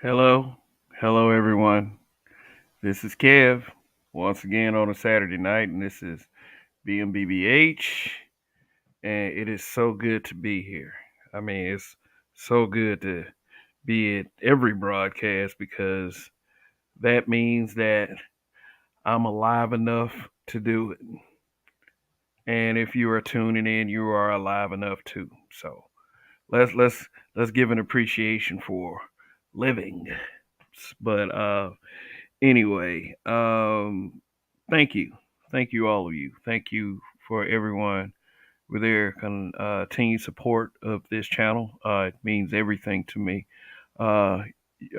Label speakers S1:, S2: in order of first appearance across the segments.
S1: Hello, hello everyone. This is Kev once again on a Saturday night, and this is BMBBH, and it is so good to be here. I mean, it's so good to be at every broadcast because that means that I'm alive enough to do it. And if you are tuning in, you are alive enough too. So let's give an appreciation for living. But anyway, thank you. Thank you, all of you. Thank you for everyone with their continued support of this channel. It means everything to me. Uh,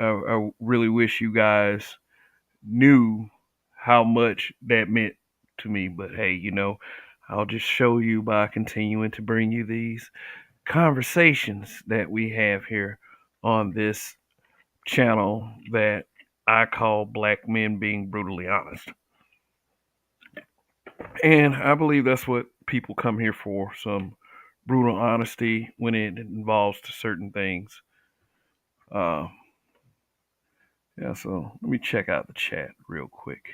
S1: I really wish you guys knew how much that meant to me. But hey, I'll just show you by continuing to bring you these conversations that we have here on this channel that I call Black Men Being Brutally Honest. And I believe that's what people come here for, some brutal honesty when it involves to certain things. Uh, yeah, so let me check out the chat real quick.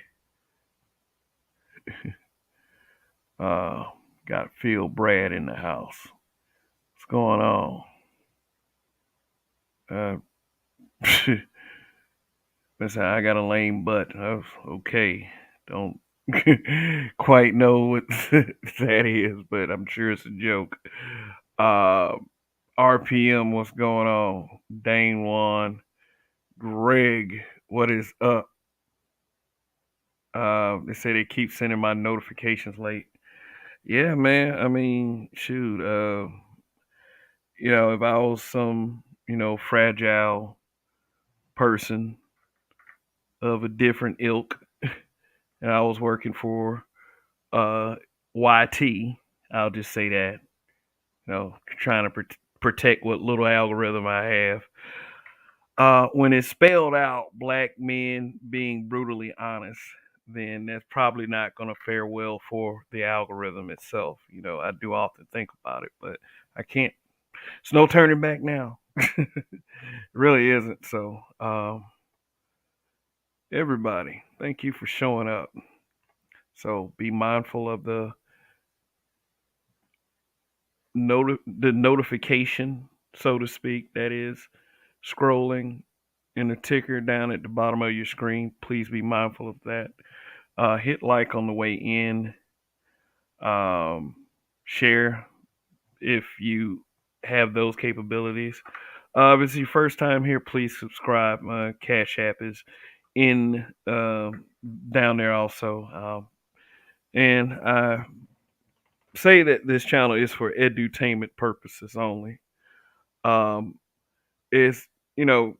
S1: Uh, got Phil Brad in the house. What's going on? Uh, listen, I got a lame butt. Oh, okay, don't quite know what that is, but I'm sure it's a joke. Uh, RPM, what's going on? Dane Juan, Greg, what is up? They say they keep sending my notifications late. Yeah, man. I mean, shoot. If I was some, fragile person of a different ilk, and I was working for uh YT, I'll just say that. Trying to protect what little algorithm I have. When it's spelled out, black men being brutally honest, then that's probably not going to fare well for the algorithm itself. I do often think about it, but I can't. It's no turning back now. It really isn't. So, everybody, thank you for showing up. So, be mindful of the notification, so to speak. That is scrolling in the ticker down at the bottom of your screen. Please be mindful of that. Hit like on the way in. Um, Share if you have those capabilities. If it's your first time here, please subscribe. My Cash App is in down there also. And I say that this channel is for edutainment purposes only. Um, it's you know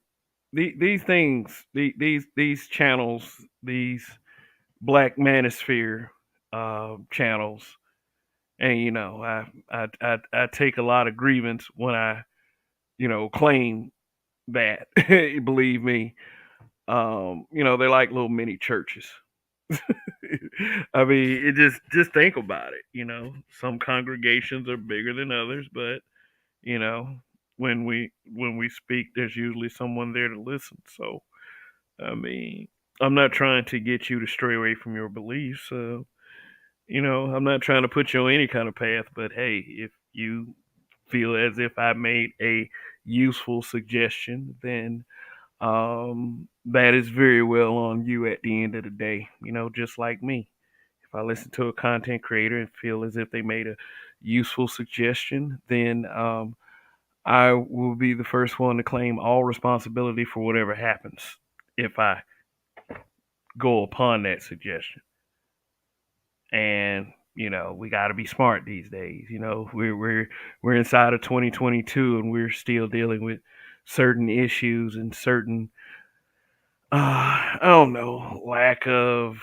S1: these things, these channels, these Black Manosphere channels, and I take a lot of grievance when I claim that. Believe me, they're like little mini churches. I mean, it just think about it. Some congregations are bigger than others, but you know, when we speak, there's usually someone there to listen. So, I mean, I'm not trying to get you to stray away from your beliefs. I'm not trying to put you on any kind of path, but hey, if you feel as if I made a useful suggestion, then that is very well on you at the end of the day. Just like me. If I listen to a content creator and feel as if they made a useful suggestion, then I will be the first one to claim all responsibility for whatever happens if I go upon that suggestion. And we got to be smart these days. We're inside of 2022, and we're still dealing with certain issues and certain I don't know, lack of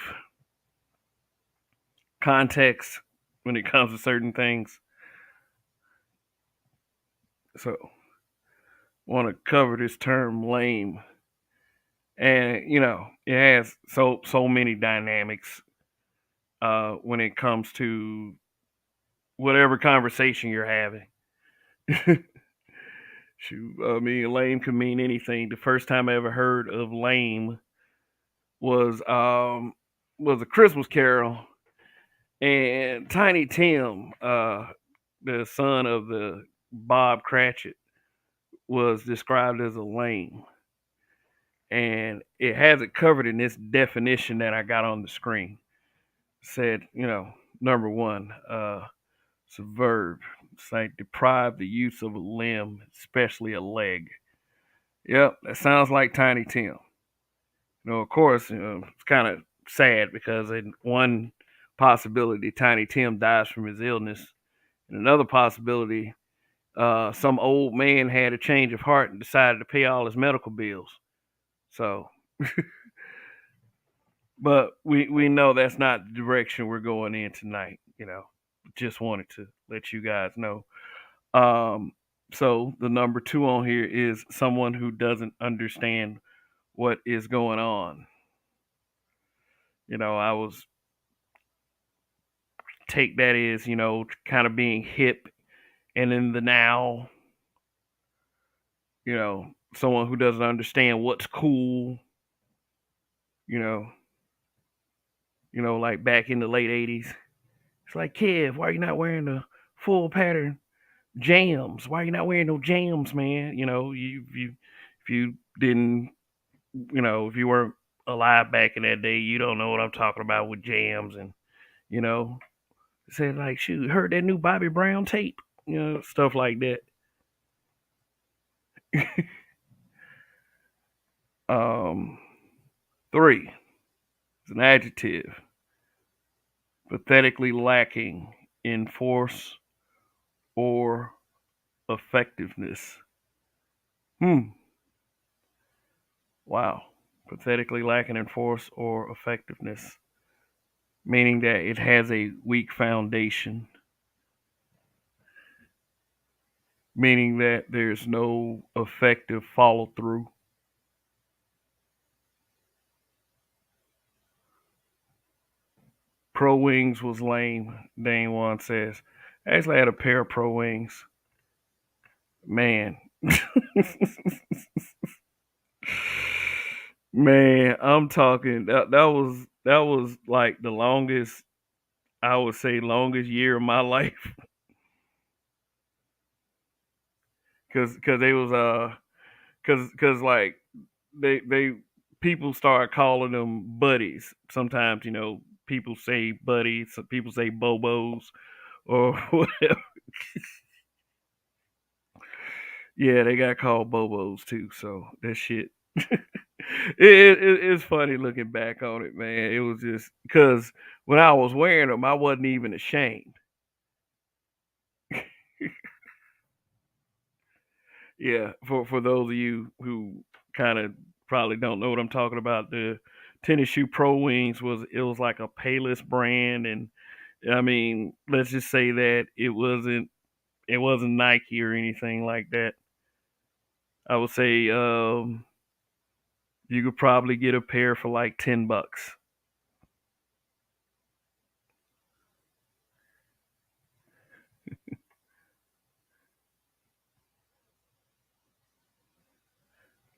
S1: context when it comes to certain things. So, want to cover this term lame, and it has so many dynamics when it comes to whatever conversation you're having. Shoot, I mean, lame can mean anything. The first time I ever heard of lame was a Christmas Carol, and Tiny Tim, the son of the Bob Cratchit, was described as a lame, and it has it covered in this definition that I got on the screen. Said, number one, it's a verb. It's like deprive the use of a limb, especially a leg. Yep, that sounds like Tiny Tim. Of course, it's kind of sad because in one possibility, Tiny Tim dies from his illness. In another possibility, some old man had a change of heart and decided to pay all his medical bills. So, but we know that's not the direction we're going in tonight. Just wanted to let you guys know. Um, so the number two on here is someone who doesn't understand what is going on. I was take that as, kind of being hip and in the now, someone who doesn't understand what's cool, you know, like back in the late 80s. It's like, Kev, why are you not wearing the full pattern jams? Why are you not wearing no jams, man? If you didn't, if you weren't alive back in that day, you don't know what I'm talking about with jams and, you know, said like, shoot, heard that new Bobby Brown tape, stuff like that. um, Three, it's an adjective, pathetically lacking in force or effectiveness. Wow. Pathetically lacking in force or effectiveness, meaning that it has a weak foundation, meaning that there's no effective follow through. Pro Wings was lame, Dane One says. I actually had a pair of Pro Wings. Man. Man, I'm talking that was like the longest, I would say longest year of my life. Cause they was cause like they people start calling them buddies. Sometimes, people say buddies, some people say bobos or whatever. Yeah, they got called bobos too, so that shit. It's funny looking back on it, man. It was just because when I was wearing them, I wasn't even ashamed. Yeah, for those of you who kind of probably don't know what I'm talking about, the tennis shoe Pro Wings was like a Payless brand, and I mean, let's just say that it wasn't Nike or anything like that. I would say you could probably get a pair for like $10.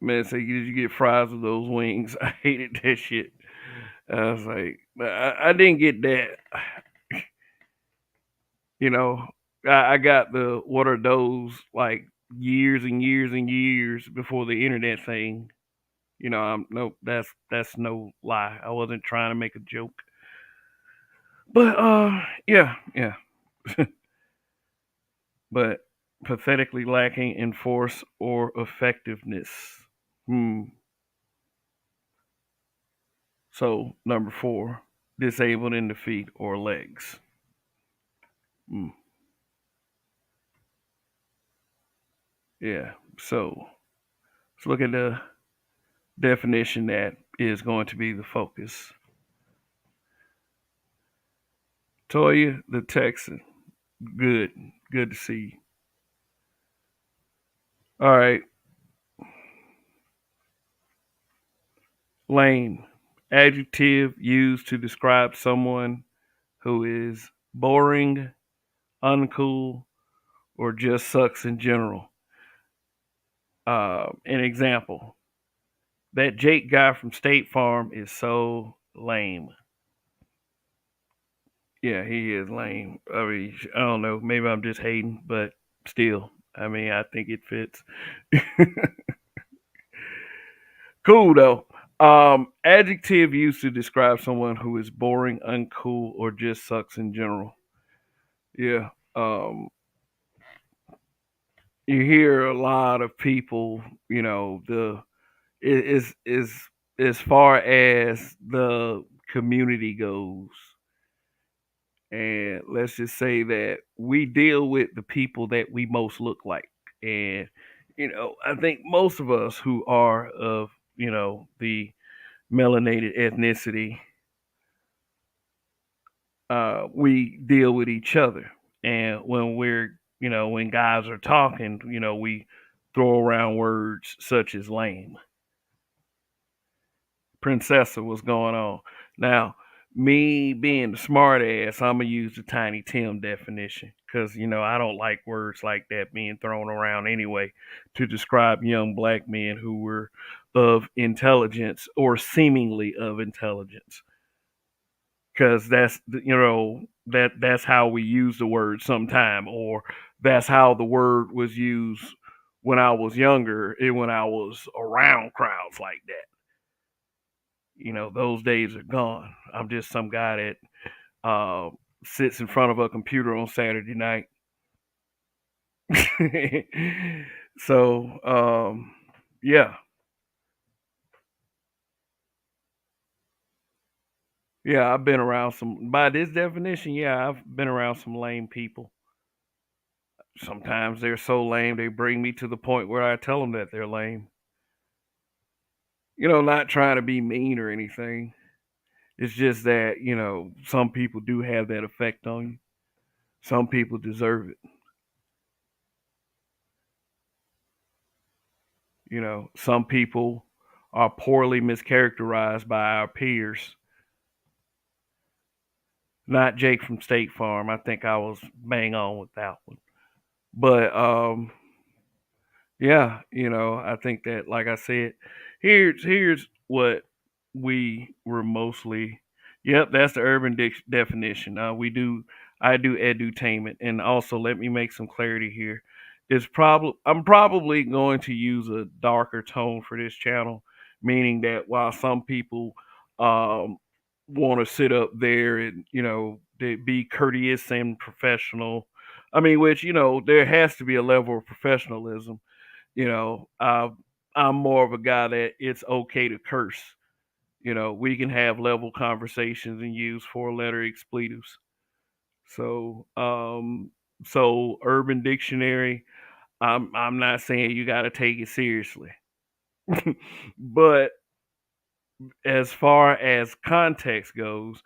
S1: Man, say, did you get fries with those wings? I hated that shit. I was like, I didn't get that. You know, I got the what are those like years and years and years before the internet thing. I'm nope. That's no lie. I wasn't trying to make a joke, but yeah, yeah. But pathetically lacking in force or effectiveness. Hmm. So number four, disabled in the feet or legs. Hmm. Yeah. So let's look at the definition that is going to be the focus. Toya the Texan. Good. Good to see you. All right. Lame. Adjective used to describe someone who is boring, uncool, or just sucks in general. An example: that Jake guy from State Farm is so lame. Yeah, he is lame. I mean, I don't know. Maybe I'm just hating, but still, I mean, I think it fits. Cool though. Adjective used to describe someone who is boring, uncool, or just sucks in general. Yeah. You hear a lot of people, the is as far as the community goes, and let's just say that we deal with the people that we most look like, and I think most of us who are of the melanated ethnicity, we deal with each other. And when when guys are talking, we throw around words such as lame. Princessa, what's going on? Now, me being the smart ass, I'm going to use the Tiny Tim definition because, I don't like words like that being thrown around anyway to describe young black men who were of intelligence or seemingly of intelligence, because that's how we use the word sometime, or that's how the word was used when I was younger and when I was around crowds like that. Those days are gone. I'm just some guy that sits in front of a computer on Saturday night. So yeah. Yeah, I've been around some, by this definition, yeah, I've been around some lame people. Sometimes they're so lame they bring me to the point where I tell them that they're lame. Not trying to be mean or anything. It's just that, some people do have that effect on you. Some people deserve it. Some people are poorly mischaracterized by our peers. Not Jake from State Farm. I think I was bang on with that one. But yeah, I think that, like I said, here's what we were mostly. Yep, that's the urban definition. I do edutainment, and also let me make some clarity here. I'm probably going to use a darker tone for this channel, meaning that while some people um, want to sit up there and they be courteous and professional, I mean, which there has to be a level of professionalism. you know, uh, I'm more of a guy that it's okay to curse. We can have level conversations and use four-letter expletives. So, Urban Dictionary, I'm not saying you got to take it seriously, but as far as context goes,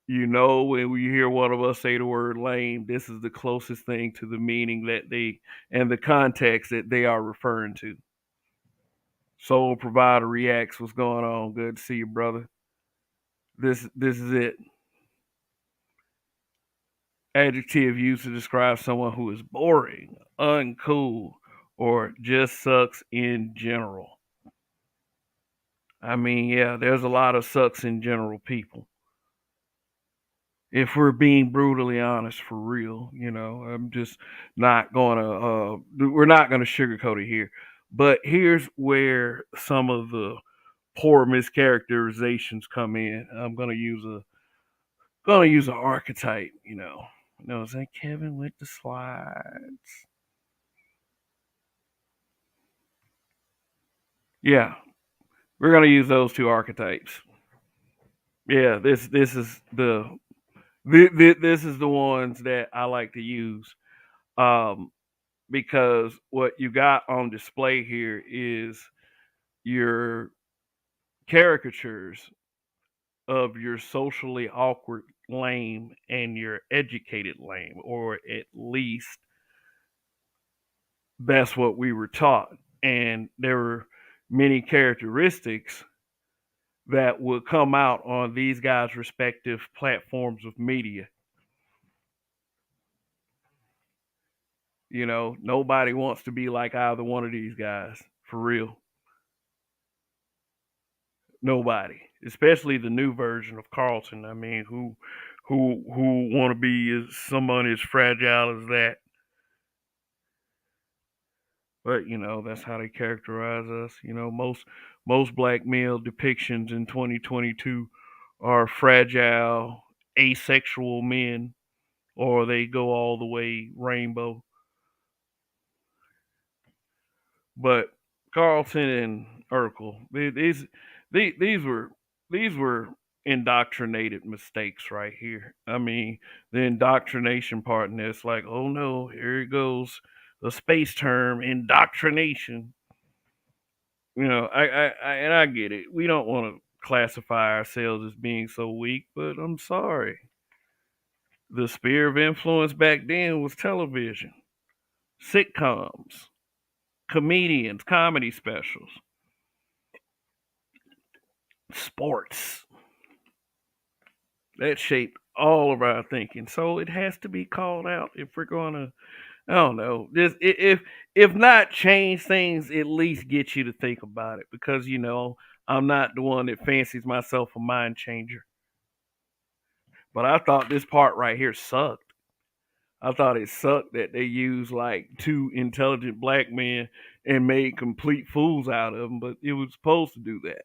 S1: when we hear one of us say the word lame, this is the closest thing to the meaning that they and the context that they are referring to. Soul Provider reacts. What's going on? Good to see you, brother. This is it. Adjective used to describe someone who is boring, uncool, or just sucks in general. I mean, yeah, there's a lot of sucks in general people. If we're being brutally honest, for real, I'm just not gonna. We're not gonna sugarcoat it here. But here's where some of the poor mischaracterizations come in. I'm gonna use an archetype. Is that Kevin with the slides? Yeah, we're gonna use those two archetypes. Yeah, this is the ones that I like to use. Um, because what you got on display here is your caricatures of your socially awkward lame and your educated lame, or at least that's what we were taught. And there were many characteristics that would come out on these guys' respective platforms of media. Nobody wants to be like either one of these guys. For real. Nobody. Especially the new version of Carlton. I mean, who wanna be as someone as fragile as that. But that's how they characterize us. Most black male depictions in 2022 are fragile, asexual men, or they go all the way rainbow. But Carlton and Urkel, these were indoctrinated mistakes right here. I mean, the indoctrination part, and it's like, oh no, here it goes, the space term indoctrination. And I get it. We don't want to classify ourselves as being so weak, but I'm sorry. The sphere of influence back then was television, sitcoms, comedians, comedy specials, sports. That shaped all of our thinking. So it has to be called out if we're going to, I don't know, just if not change things, at least get you to think about it, because I'm not the one that fancies myself a mind changer. But I thought this part right here sucked. I thought it sucked that they used like two intelligent black men and made complete fools out of them, but it was supposed to do that.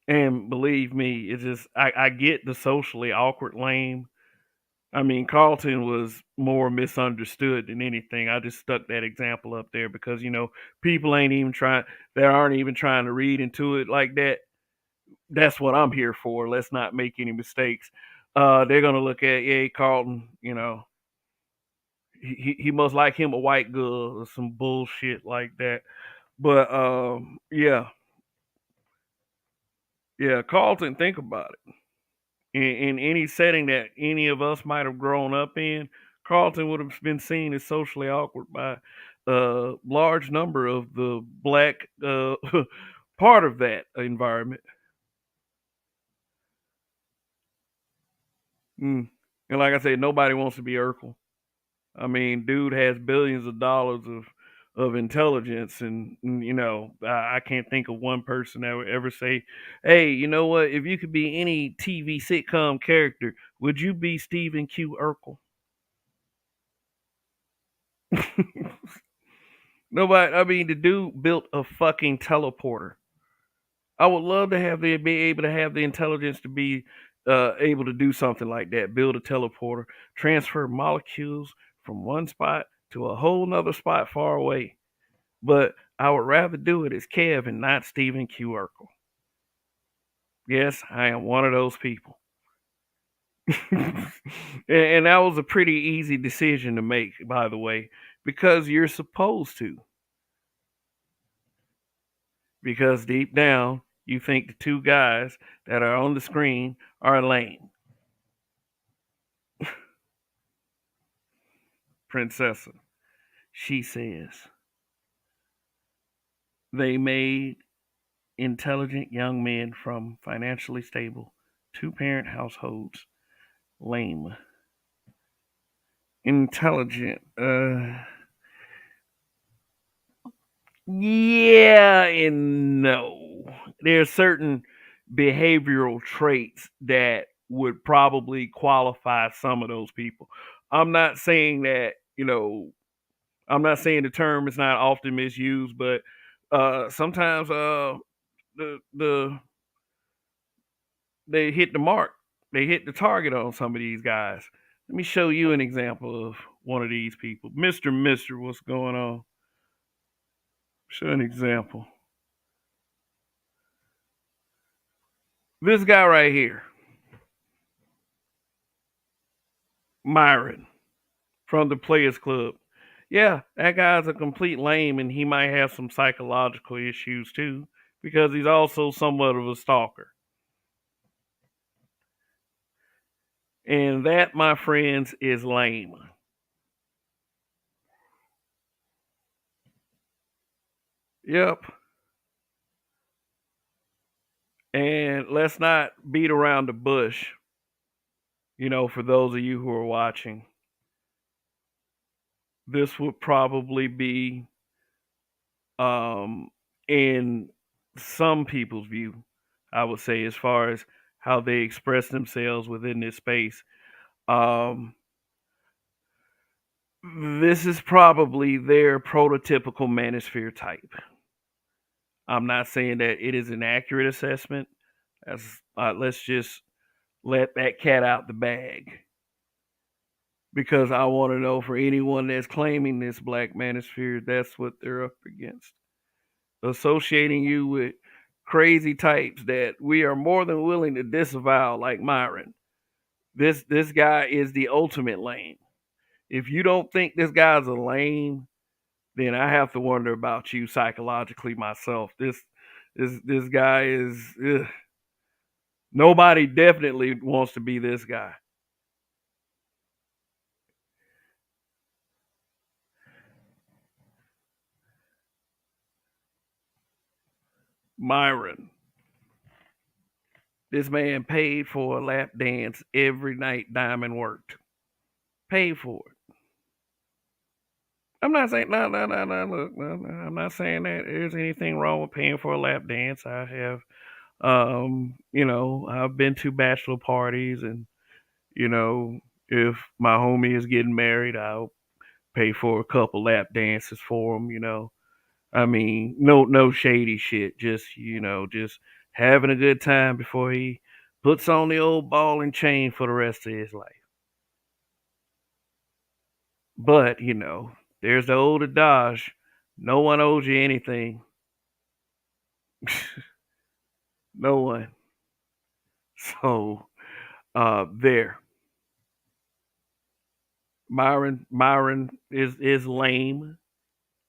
S1: And believe me, it's just I get the socially awkward lame. I mean, Carlton was more misunderstood than anything. I just stuck that example up there because people ain't even trying. They aren't even trying to read into it like that. That's what I'm here for. Let's not make any mistakes. They're gonna look at, yeah, Carlton. He must like him a white girl or some bullshit like that. But yeah, yeah, Carlton. Think about it. In any setting that any of us might have grown up in, Carlton would have been seen as socially awkward by a large number of the black part of that environment. Mm. And like I said, nobody wants to be Urkel. I mean, dude has billions of dollars of intelligence, and I can't think of one person that would ever say, "Hey, you know what? If you could be any TV sitcom character, would you be Stephen Q. Urkel?" Nobody. I mean, the dude built a fucking teleporter. I would love to be able to have the intelligence to be able to do something like that. Build a teleporter, transfer molecules from one spot to a whole nother spot far away. But I would rather do it as Kev and not Stephen Q. Urkel. Yes, I am one of those people. And that was a pretty easy decision to make, by the way, because you're supposed to. Because deep down, you think the two guys that are on the screen are lame. Princessa, she says, they made intelligent young men from financially stable two-parent households lame. Intelligent, yeah and no. There's certain behavioral traits that would probably qualify some of those people. I'm not saying that, I'm not saying the term is not often misused, but sometimes the they hit the mark. They hit the target on some of these guys. Let me show you an example of one of these people. Mister, what's going on? Show an example. This guy right here, Myron from the Players Club. Yeah, that guy's a complete lame, and he might have some psychological issues too, because he's also somewhat of a stalker. And that, my friends, is lame. Yep. And let's not beat around the bush, for those of you who are watching. this would probably be, um, in some people's view, I would say, as far as how they express themselves within this space. Um, this is probably their prototypical manosphere type. I'm not saying that it is an accurate assessment. Let's just let that cat out the bag, because I want to know, for anyone that's claiming this black manosphere, that's what they're up against. Associating you with crazy types that we are more than willing to disavow, like Myron. This guy is the ultimate lame. If you don't think this guy's a lame, then I have to wonder about you psychologically myself. This guy is, ugh. Nobody definitely wants to be this guy. Myron. This man paid for a lap dance every night Diamond worked. Paid for it. I'm not saying, no. Look, no. I'm not saying that there's anything wrong with paying for a lap dance. I have, I've been to bachelor parties, and you know, if my homie is getting married, I'll pay for a couple lap dances for him. I mean, no shady shit. Just having a good time before he puts on the old ball and chain for the rest of his life. But there's the old adage: no one owes you anything. No one. So there, Myron is lame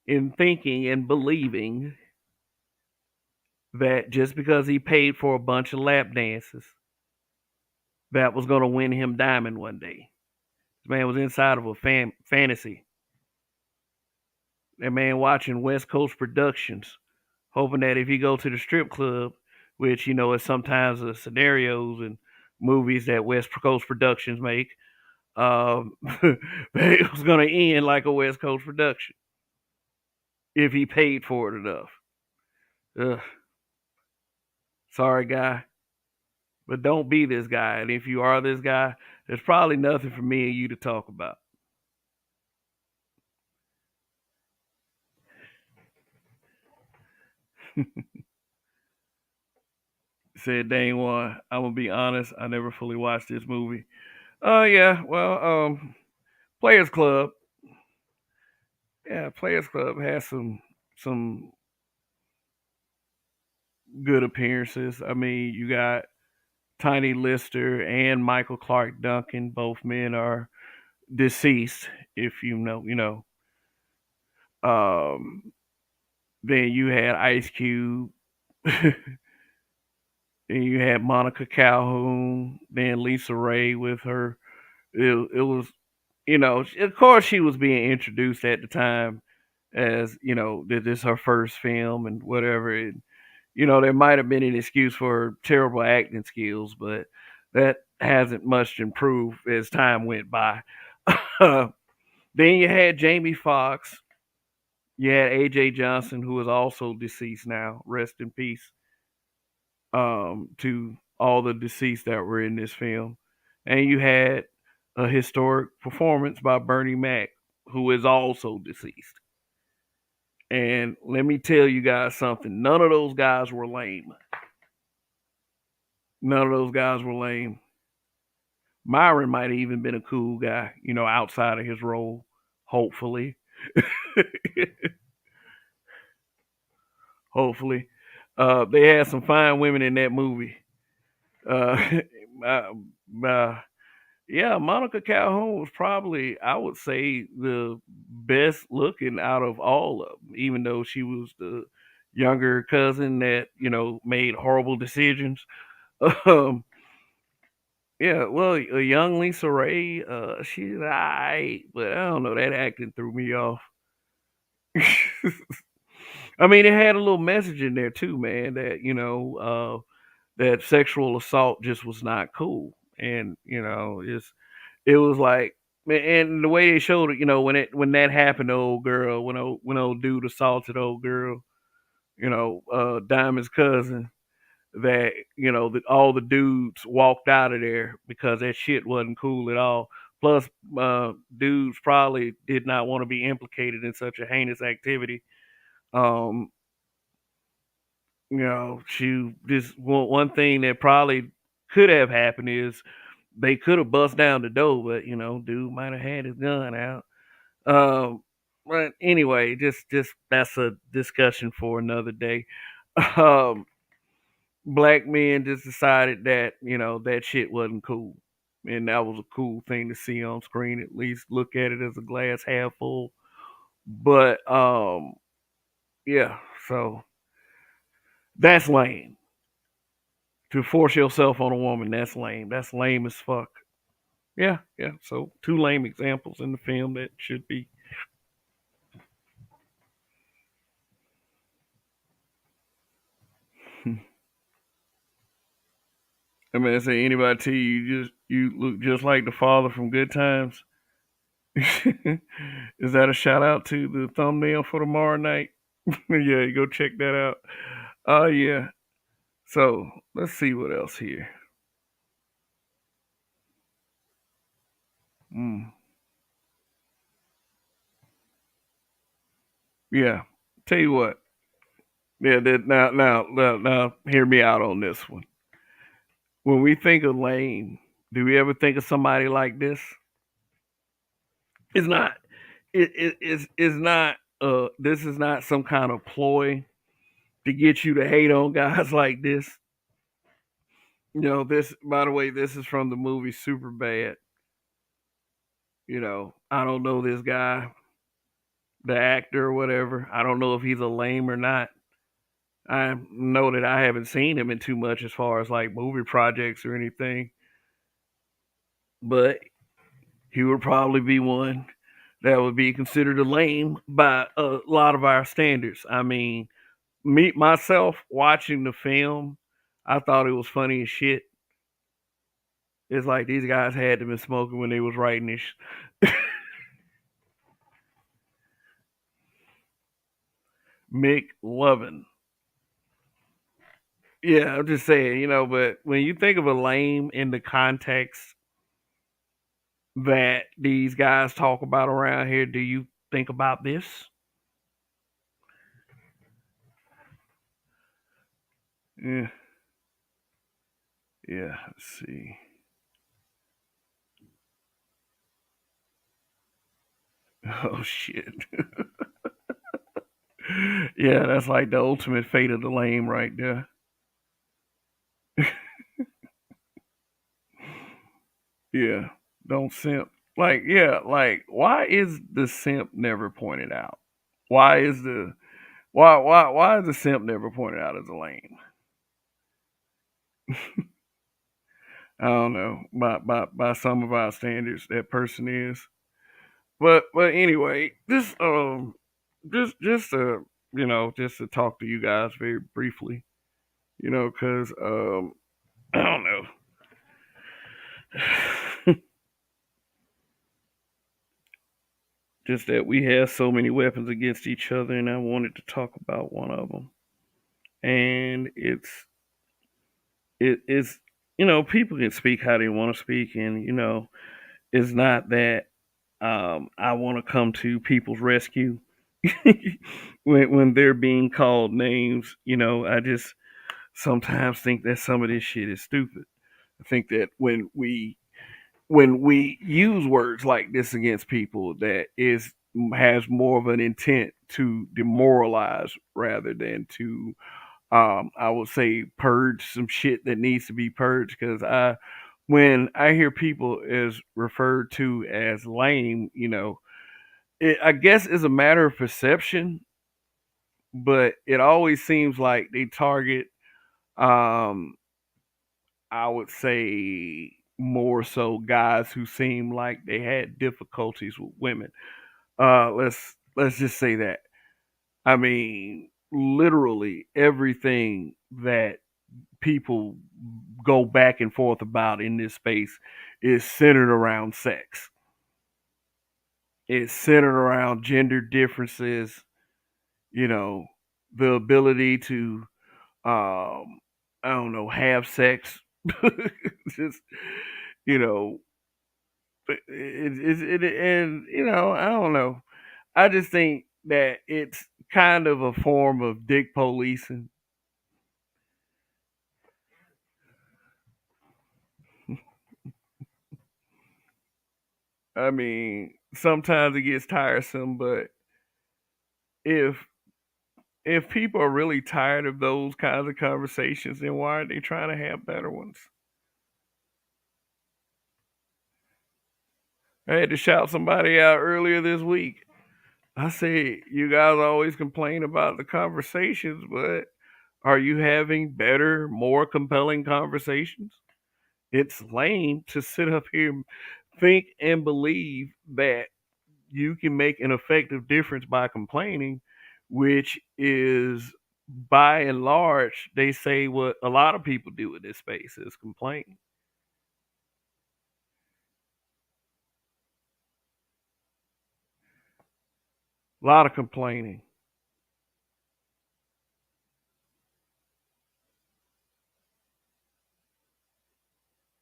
S1: in thinking and believing that just because he paid for a bunch of lap dances, that was going to win him diamond one day. This man was inside of a fantasy. That man watching West Coast Productions, hoping that if he go to the strip club, which is sometimes the scenarios and movies that West Coast Productions make, that it was going to end like a West Coast production if he paid for it enough. Ugh. Sorry, guy, but don't be this guy. And if you are this guy, there's probably nothing for me and you to talk about. Said Dane one. I'm gonna be honest. I never fully watched this movie. Yeah. Well, Players Club. Yeah, Players Club has some good appearances. I mean, you got Tiny Lister and Michael Clark Duncan. Both men are deceased. If Um, then you had Ice Cube. Then you had Monica Calhoun. Then Lisa Ray with her. It was, of course, she was being introduced at the time as that this her first film and whatever. And there might have been an excuse for her terrible acting skills, but that hasn't much improved as time went by. Then you had Jamie Foxx. You had AJ Johnson, who is also deceased now. Rest in peace, to all the deceased that were in this film. And you had a historic performance by Bernie Mac, who is also deceased. And let me tell you guys something. None of those guys were lame. None of those guys were lame. Myron might have even been a cool guy, outside of his role, hopefully. Hopefully. They had some fine women in that movie. Uh, uh, uh, yeah, Monica Calhoun was probably, I would say, the best looking out of all of them, even though she was the younger cousin that, made horrible decisions. Um, yeah, well, a young Lisa Ray, she's alright, but I don't know, that acting threw me off. I mean, it had a little message in there too, man, that, that sexual assault just was not cool. And, it was like, and the way they showed it, when that happened to old girl, when old dude assaulted old girl, Diamond's cousin, that that all the dudes walked out of there because that shit wasn't cool at all. Plus, dudes probably did not want to be implicated in such a heinous activity. Um, she just one thing that probably could have happened is they could have bust down the door, but dude might have had his gun out. Um, but anyway, just that's a discussion for another day. Um, Black men just decided that that shit wasn't cool, and that was a cool thing to see on screen. At least look at it as a glass half full. But yeah. So that's lame. To force yourself on a woman, that's lame. That's lame as fuck. Yeah, yeah. So two lame examples in the film that should be. I mean, I say anybody tell you look just like the father from Good Times. Is that a shout out to the thumbnail for tomorrow night? Yeah, you go check that out. Yeah. So let's see what else here. Mm, yeah. Tell you what. Yeah. Now, hear me out on this one. When we think of lame, do we ever think of somebody like this? It's not. It's not. This is not some kind of ploy to get you to hate on guys like this. This. By the way, this is from the movie Super Bad. I don't know this guy, the actor or whatever. I don't know if he's a lame or not. I know that I haven't seen him in too much as far as like movie projects or anything, but he would probably be one that would be considered a lame by a lot of our standards. I mean, me myself watching the film, I thought it was funny as shit. It's like these guys had to been smoking when they was writing this. Mick Lovin. Yeah, I'm just saying, but when you think of a lame in the context that these guys talk about around here, do you think about this? Yeah, yeah. Let's see. Oh shit. Yeah, that's like the ultimate fate of the lame right there. Yeah, don't simp. Like, yeah, like why is the simp never pointed out? Why is the why is the simp never pointed out as a lame? I don't know. By some of our standards, that person is. But anyway, just to just to talk to you guys very briefly, because I don't know, just that we have so many weapons against each other, and I wanted to talk about one of them, and it's people can speak how they want to speak, and it's not that I want to come to people's rescue when they're being called names. I just sometimes think that some of this shit is stupid. I think that when we use words like this against people, that is has more of an intent to demoralize rather than to I would say purge some shit that needs to be purged. Because when I hear people is referred to as lame, I guess it's a matter of perception, but it always seems like they target um I would say more so guys who seem like they had difficulties with women. Let's just say that. I mean, literally everything that people go back and forth about in this space is centered around sex. It's centered around gender differences, you know, the ability to I don't know, have sex. Just you know, and I don't know. I just think that it's kind of a form of dick policing. I mean, sometimes it gets tiresome, but if if people are really tired of those kinds of conversations, then why aren't they trying to have better ones? I had to shout somebody out earlier this week. I said, you guys always complain about the conversations, but are you having better, more compelling conversations? It's lame to sit up here and think and believe that you can make an effective difference by complaining, which is by and large, they say what a lot of people do in this space is complain. A lot of complaining.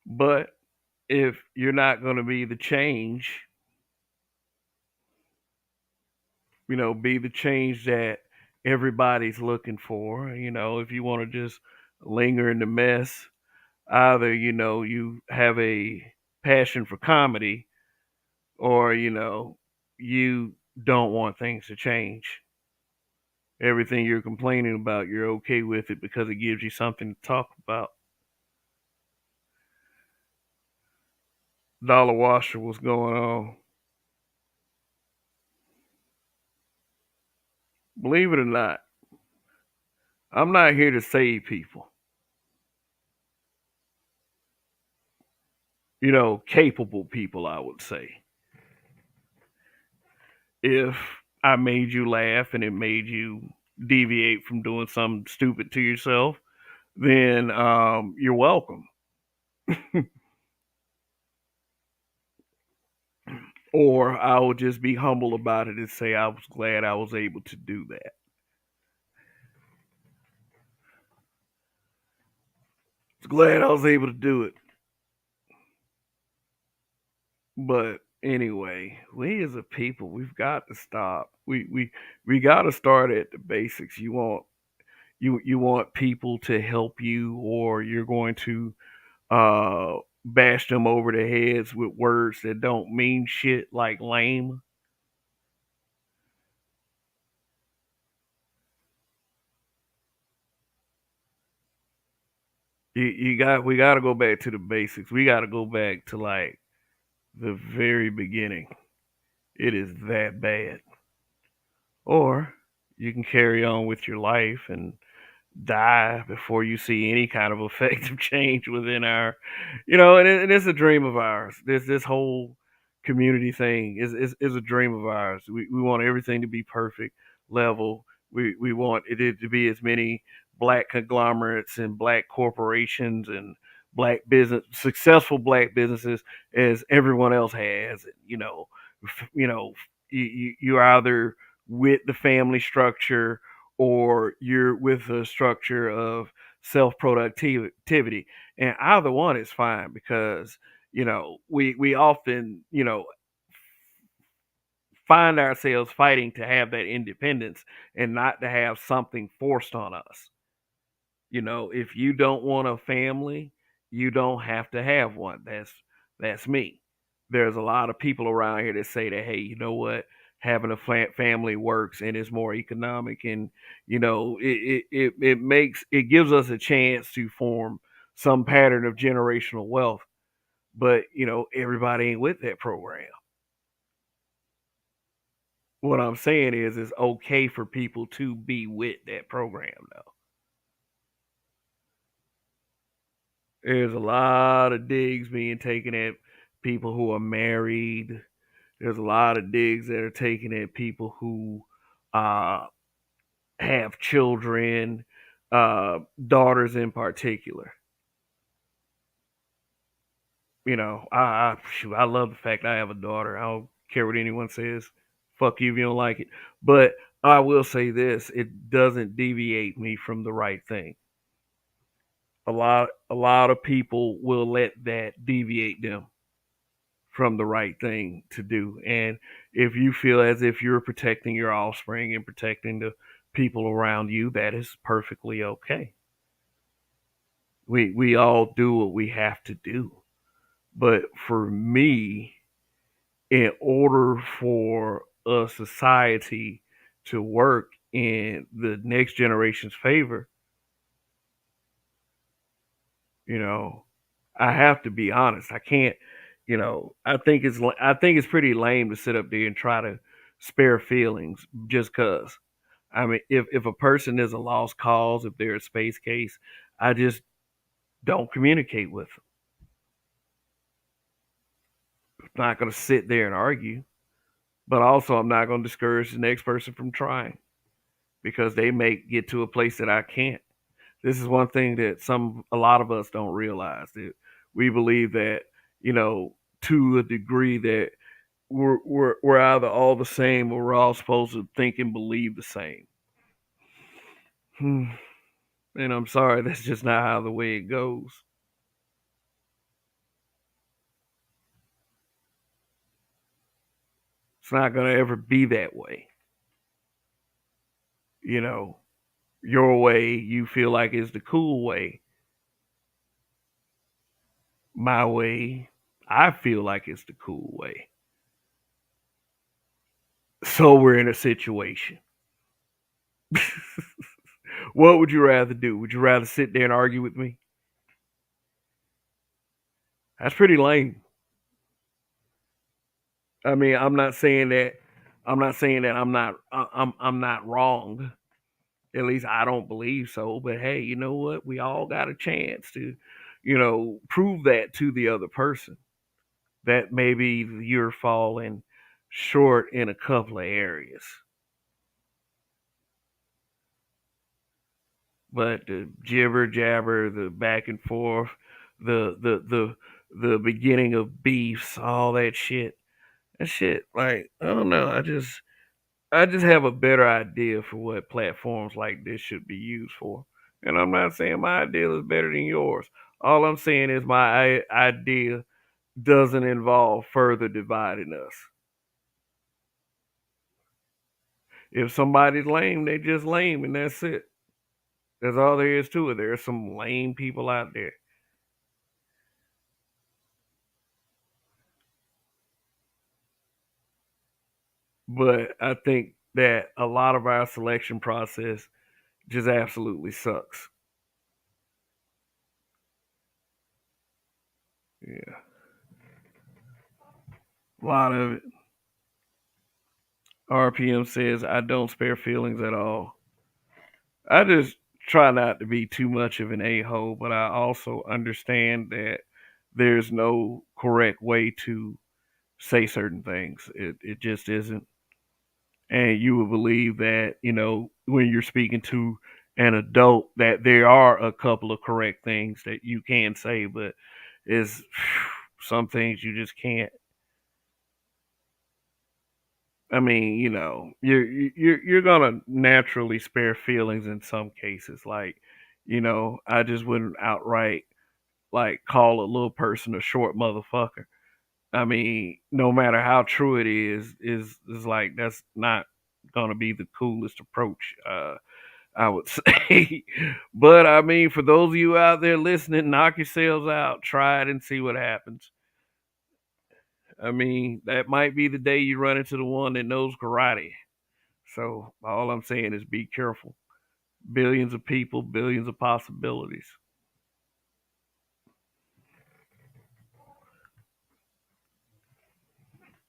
S1: But if you're not going to be the change, be the change that everybody's looking for, if you want to just linger in the mess, either, you have a passion for comedy or, you don't want things to change. Everything you're complaining about, you're okay with it because it gives you something to talk about. Dollar washer, what's going on? Believe it or not, I'm not here to save people. Capable people, I would say. If I made you laugh and it made you deviate from doing something stupid to yourself, then you're welcome. Or I will just be humble about it and say I was glad I was able to do that. I was glad I was able to do it. But anyway, we as a people, we've got to stop. We got to start at the basics. You want people to help you, or you're going to bash them over the heads with words that don't mean shit, like lame. We got to go back to the basics. We got to go back to like the very beginning. It is that bad. Or you can carry on with your life and die before you see any kind of effective change within our, and it's a dream of ours. This whole community thing is a dream of ours. We want everything to be perfect, level. We want it to be as many black conglomerates and black corporations and successful black businesses as everyone else has. F- you know, you're either with the family structure or you're with a structure of self productivity. And either one is fine because, we often, find ourselves fighting to have that independence and not to have something forced on us. If you don't want a family, you don't have to have one. That's me. There's a lot of people around here that say that, hey, you know what? Having a family works and is more economic, and it gives us a chance to form some pattern of generational wealth. But everybody ain't with that program. What I'm saying is, it's okay for people to be with that program, though. There's a lot of digs being taken at people who are married. There's a lot of digs that are taken at people who uh, have children, daughters in particular. I love the fact I have a daughter. I don't care what anyone says. Fuck you if you don't like it. But I will say this: it doesn't deviate me from the right thing. A lot of people will let that deviate them from the right thing to do. And if you feel as if you're protecting your offspring and protecting the people around you, that is perfectly okay. We all do what we have to do. But for me, in order for a society to work in the next generation's favor, you know, I have to be honest. I can't, I think it's pretty lame to sit up there and try to spare feelings just cuz. I mean, if a person is a lost cause, if they're a space case, I just don't communicate with them. I'm not going to sit there and argue, but also I'm not going to discourage the next person from trying because they may get to a place that I can't. This is one thing that a lot of us don't realize, that we believe that, you know, to a degree that we're either all the same or we're all supposed to think and believe the same. Hmm. And I'm sorry, that's just not how the way it goes. It's not going to ever be that way. You know, your way you feel like is the cool way. My way, I feel like it's the cool way. So we're in a situation. What would you rather do? Would you rather sit there and argue with me? That's pretty lame. I mean, I'm not saying that I'm not wrong. At least I don't believe so. But hey, you know what? We all got a chance to, prove that to the other person. That maybe you're falling short in a couple of areas. But the jibber jabber, the back and forth, the beginning of beefs, all that shit. That shit, like, I don't know. I just have a better idea for what platforms like this should be used for. And I'm not saying my idea is better than yours. All I'm saying is my idea doesn't involve further dividing us. If somebody's lame, they just lame, and that's it. That's all there is to it. There are some lame people out there. But I think that a lot of our selection process just absolutely sucks. Yeah, a lot of it. RPM says I don't spare feelings at all. I just try not to be too much of an a hole, but I also understand that there's no correct way to say certain things. It just isn't. And you would believe that, when you're speaking to an adult, that there are a couple of correct things that you can say, but is some things you just can't. I mean, you're gonna naturally spare feelings in some cases. Like, I just wouldn't outright like call a little person a short motherfucker. I mean, no matter how true it is like that's not gonna be the coolest approach. I would say. But I mean, for those of you out there listening, knock yourselves out. Try it and see what happens. I mean, that might be the day you run into the one that knows karate. So all I'm saying is be careful. Billions of people, billions of possibilities.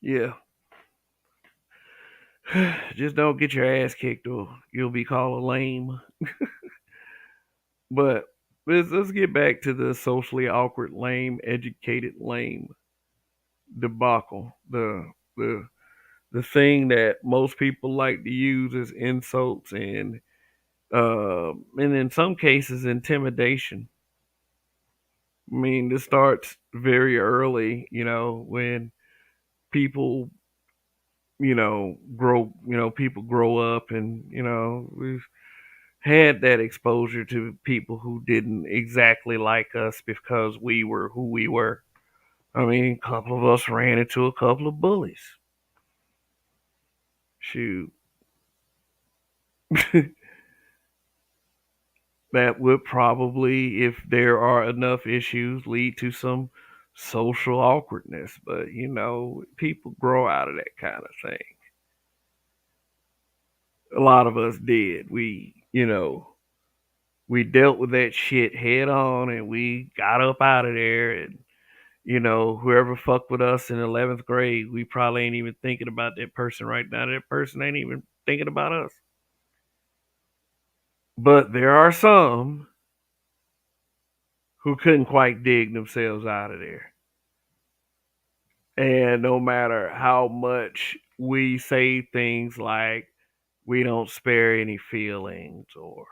S1: Yeah. Just don't get your ass kicked or you'll be called a lame. But let's get back to the socially awkward lame, educated lame debacle. The thing that most people like to use as insults and in some cases intimidation. I mean, this starts very early, when people, people grow up and, we've had that exposure to people who didn't exactly like us because we were who we were. I mean, a couple of us ran into a couple of bullies. Shoot. That would probably, if there are enough issues, lead to some social awkwardness. But, people grow out of that kind of thing. A lot of us did. We dealt with that shit head on and we got up out of there. And, whoever fucked with us in 11th grade, we probably ain't even thinking about that person right now. That person ain't even thinking about us. But there are some who couldn't quite dig themselves out of there. And no matter how much we say things like we don't spare any feelings, or,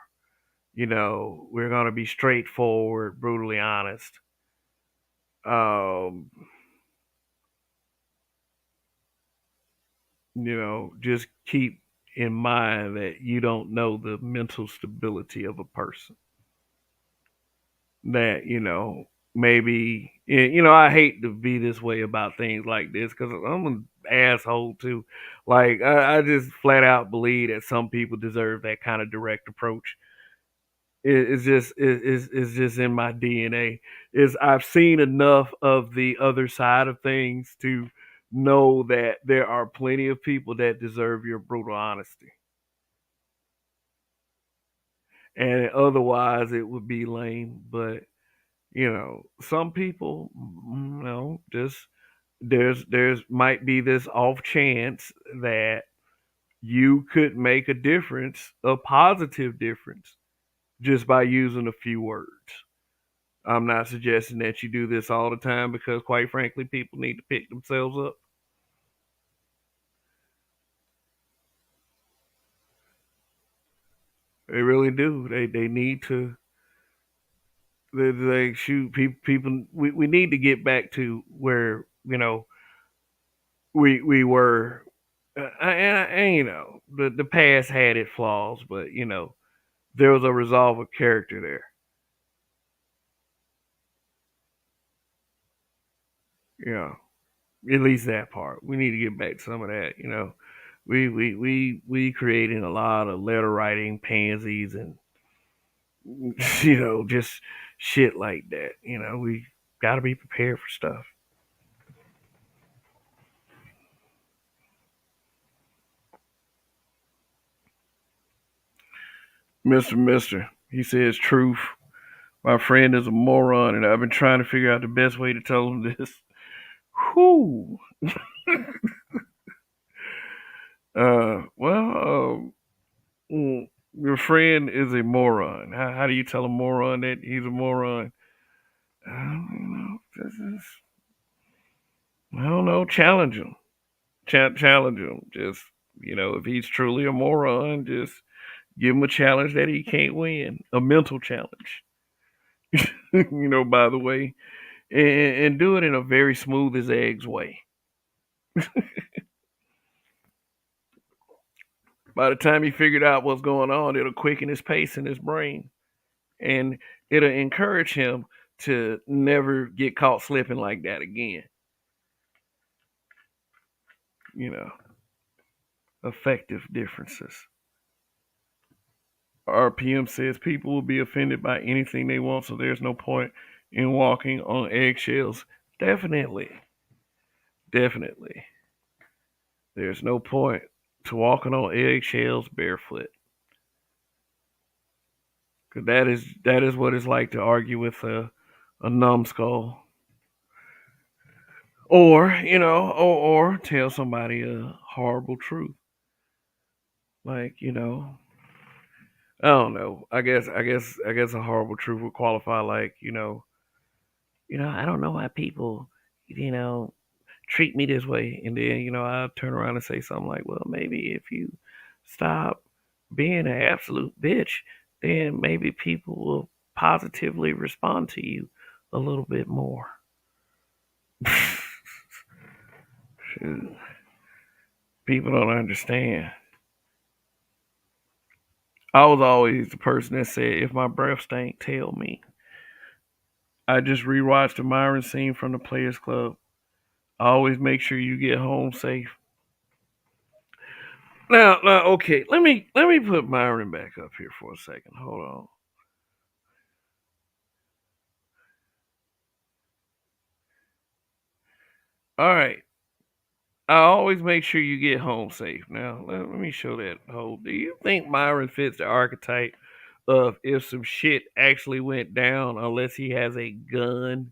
S1: we're going to be straightforward, brutally honest, um, just keep in mind that you don't know the mental stability of a person. That, maybe, I hate to be this way about things like this because I'm an asshole too. Like, I just flat out believe that some people deserve that kind of direct approach. It's just in my DNA. Is I've seen enough of the other side of things to know that there are plenty of people that deserve your brutal honesty, and otherwise it would be lame. But, some people, just there's might be this off chance that you could make a difference, a positive difference, just by using a few words. I'm not suggesting that you do this all the time because, quite frankly, people need to pick themselves up. They really do. They need to. They shoot people. We need to get back to where, we were. And, the past had its flaws, but, there was a resolve of character there. Yeah, at least that part. We need to get back to some of that. We creating a lot of letter writing pansies and, just shit like that. We got to be prepared for stuff. Mister, he says truth. My friend is a moron, and I've been trying to figure out the best way to tell him this. Whew. Well, your friend is a moron. How do you tell a moron that he's a moron? I don't know. Challenge him. Challenge him. Just, if he's truly a moron, just give him a challenge that he can't win. A mental challenge. By the way, and do it in a very smooth as eggs way. By the time he figured out what's going on, it'll quicken his pace in his brain, and it'll encourage him to never get caught slipping like that again. You know, effective differences. RPM says people will be offended by anything they want, so there's no point in walking on eggshells. Definitely, definitely. There's no point to walking on eggshells barefoot. Cause that is what it's like to argue with a numbskull, or, or tell somebody a horrible truth. Like, I don't know. I guess a horrible truth would qualify like, I don't know why people, you know, treat me this way. And then, I turn around and say something like, well, maybe if you stop being an absolute bitch, then maybe people will positively respond to you a little bit more. Shoot. People don't understand. I was always the person that said, if my breath stank, tell me. I just rewatched the Myron scene from the Players Club. I always make sure you get home safe. Now, okay. Let me put Myron back up here for a second. Hold on. All right. I always make sure you get home safe. Now, let me show that whole. Do you think Myron fits the archetype of if some shit actually went down, unless he has a gun?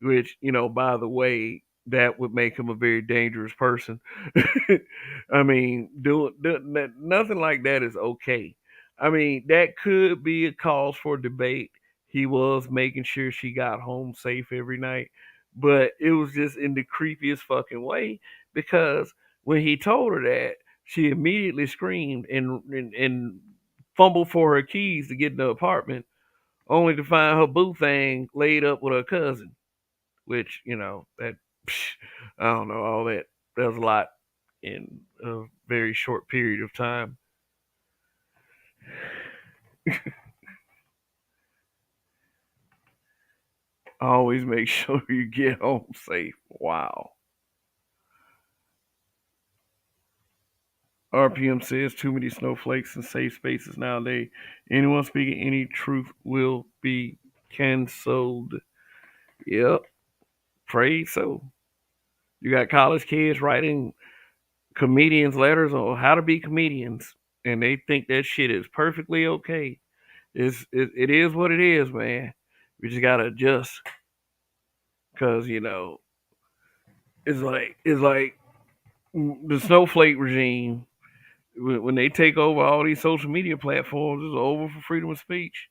S1: Which, by the way, that would make him a very dangerous person. I mean, doing that, nothing like that is okay. I mean, that could be a cause for debate. He was making sure she got home safe every night, but it was just in the creepiest fucking way, because when he told her that, she immediately screamed and fumbled for her keys to get in the apartment, only to find her boo thing laid up with her cousin. Which, that, I don't know, all that. That was a lot in a very short period of time. Always make sure you get home safe. Wow. RPM says too many snowflakes in safe spaces nowadays. Anyone speaking any truth will be canceled. Yep. Pray so. You got college kids writing comedians letters on how to be comedians, and they think that shit is perfectly okay. It is what it is, man. We just gotta adjust, because it's like the snowflake regime. When they take over all these social media platforms, it's over for freedom of speech.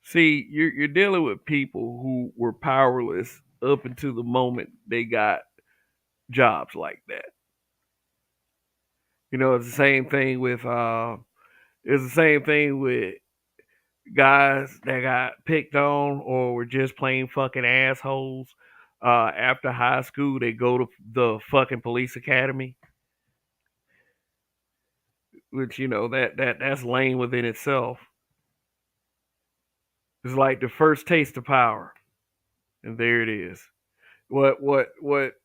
S1: See, you're dealing with people who were powerless up until the moment they got jobs like that. It's the same thing with guys that got picked on or were just plain fucking assholes. After high school, they go to the fucking police academy, which that's lame within itself. It's like the first taste of power, and there it is. What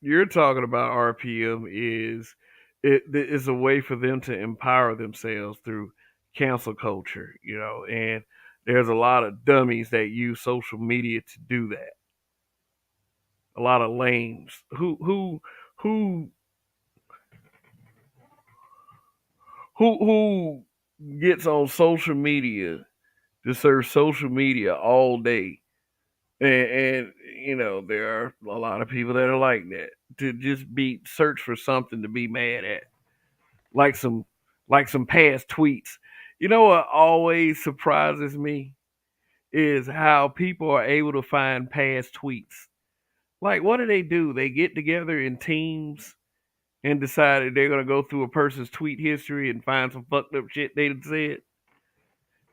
S1: you're talking about, RPM, is it is a way for them to empower themselves through cancel culture, and there's a lot of dummies that use social media to do that. A lot of lames who who gets on social media to serve social media all day, and there are a lot of people that are like that, to just be search for something to be mad at, like some past tweets. What always surprises me is how people are able to find past tweets. Like, what do? They get together in teams and decided they're gonna go through a person's tweet history and find some fucked up shit they said.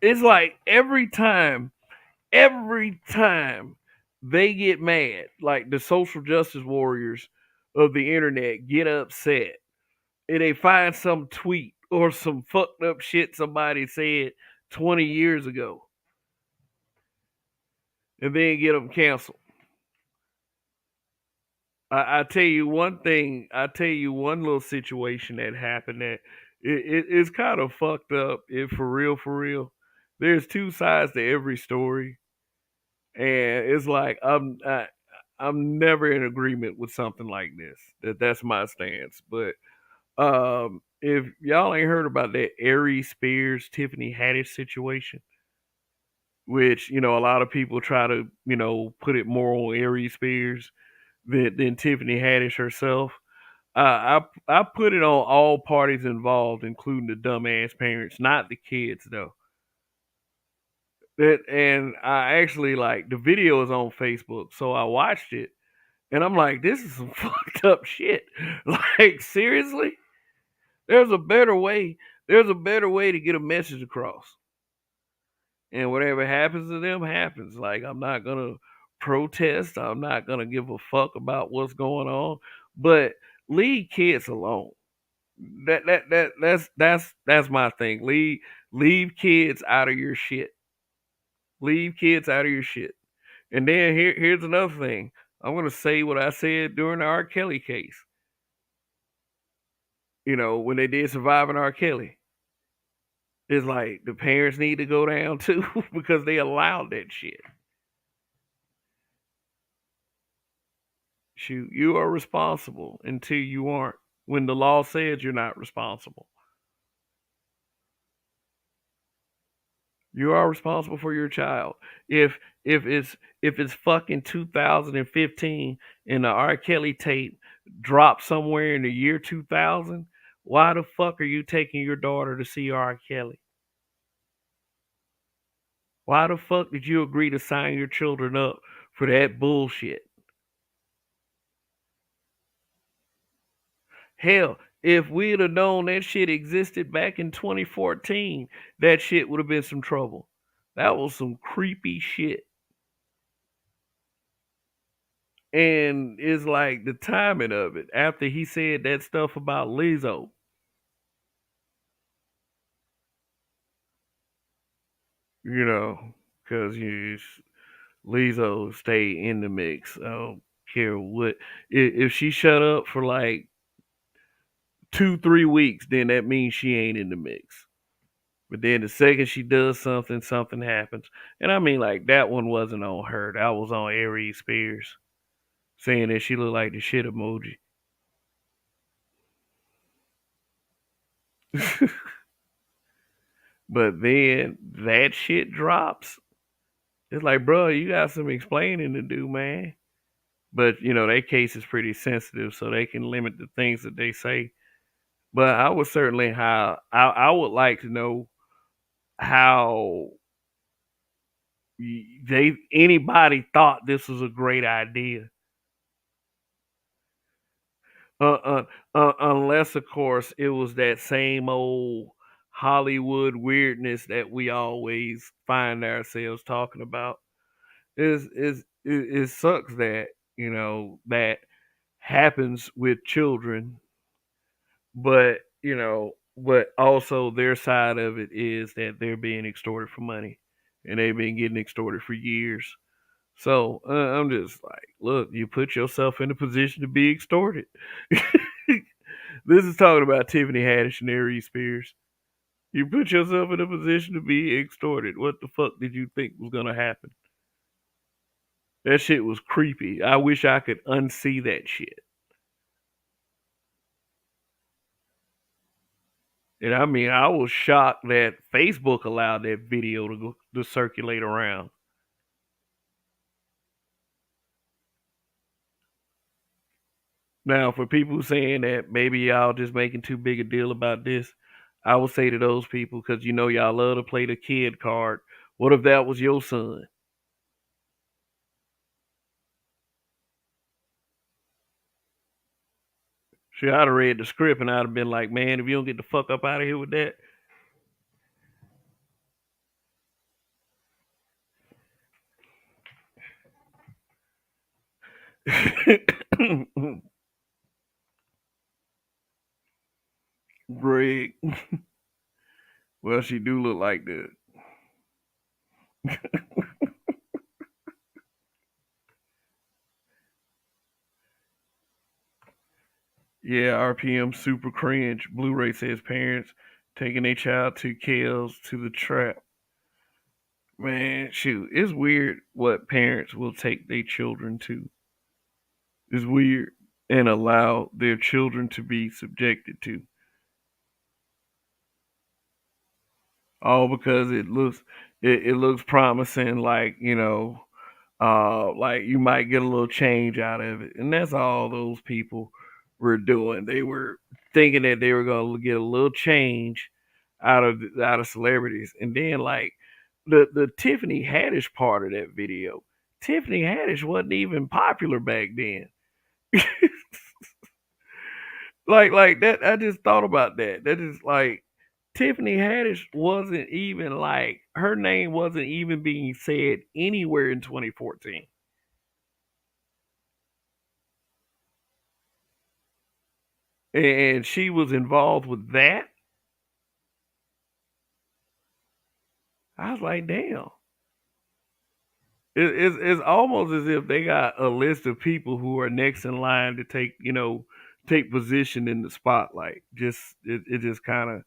S1: It's like every time they get mad, like the social justice warriors of the internet get upset and they find some tweet or some fucked up shit somebody said 20 years ago and then get them canceled. I tell you one thing. I tell you one little situation that happened that it's kind of fucked up. If for real, for real, there's two sides to every story, and it's like I'm never in agreement with something like this. That's my stance. But if y'all ain't heard about that Ari Spears Tiffany Haddish situation, which a lot of people try to put it more on Ari Spears than Tiffany Haddish herself. I put it on all parties involved, including the dumbass parents, not the kids though. And I actually, like, the video is on Facebook, so I watched it, and I'm like, this is some fucked up shit. Like, seriously, there's a better way. There's a better way to get a message across. And whatever happens to them happens. Like, I'm not gonna protest. I'm not gonna give a fuck about what's going on. But leave kids alone. That's my thing. Leave kids out of your shit. Leave kids out of your shit. And then here's another thing. I'm gonna say what I said during the R. Kelly case. When they did Surviving R. Kelly. It's like the parents need to go down too because they allowed that shit. Shoot, you are responsible until you aren't. When the law says you're not responsible, you are responsible for your child. If it's fucking 2015 and the R. Kelly tape dropped somewhere in the year 2000, why the fuck are you taking your daughter to see R. Kelly? Why the fuck did you agree to sign your children up for that bullshit? Hell, if we'd have known that shit existed back in 2014, that shit would have been some trouble. That was some creepy shit. And it's like the timing of it after he said that stuff about Lizzo. You know, because Lizzo stay in the mix. I don't care what. If she shut up for like 2-3 weeks, then that means she ain't in the mix. But then the second she does something, something happens. And I mean, like, that one wasn't on her. That was on Aries Spears saying that she looked like the shit emoji. But then that shit drops. It's like, bro, you got some explaining to do, man. But, their case is pretty sensitive, so they can limit the things that they say. But I would certainly I would like to know how anybody thought this was a great idea. Unless, of course, it was that same old Hollywood weirdness that we always find ourselves talking about. It sucks that that happens with children, but but also their side of it is that they're being extorted for money, and they've been getting extorted for years. So I'm just like, look, you put yourself in a position to be extorted. This is talking about Tiffany Haddish and Aries Spears. You put yourself in a position to be extorted. What the fuck did you think was gonna happen? That shit was creepy. I wish I could unsee that shit. And I mean, I was shocked that Facebook allowed that video to circulate around. Now, for people saying that maybe y'all just making too big a deal about this, I would say to those people, because y'all love to play the kid card. What if that was your son? See, I'd have read the script and I'd have been like, man, if you don't get the fuck up out of here with that. Greg. Well, she do look like that. Yeah, RPM super cringe. Blu-ray says parents taking their child to Kales to the trap. Man, shoot, it's weird what parents will take their children to. It's weird and allow their children to be subjected to. All because it looks promising, like like you might get a little change out of it, and that's all those people were doing. They were thinking that they were going to get a little change out of celebrities, and then like the Tiffany Haddish part of that video. Tiffany Haddish wasn't even popular back then. Like that. I just thought about that. That is like Tiffany Haddish wasn't even like her name wasn't even being said anywhere in 2014. and she was involved with that. I was like, damn. It's almost as if they got a list of people who are next in line to take position in the spotlight. It just kind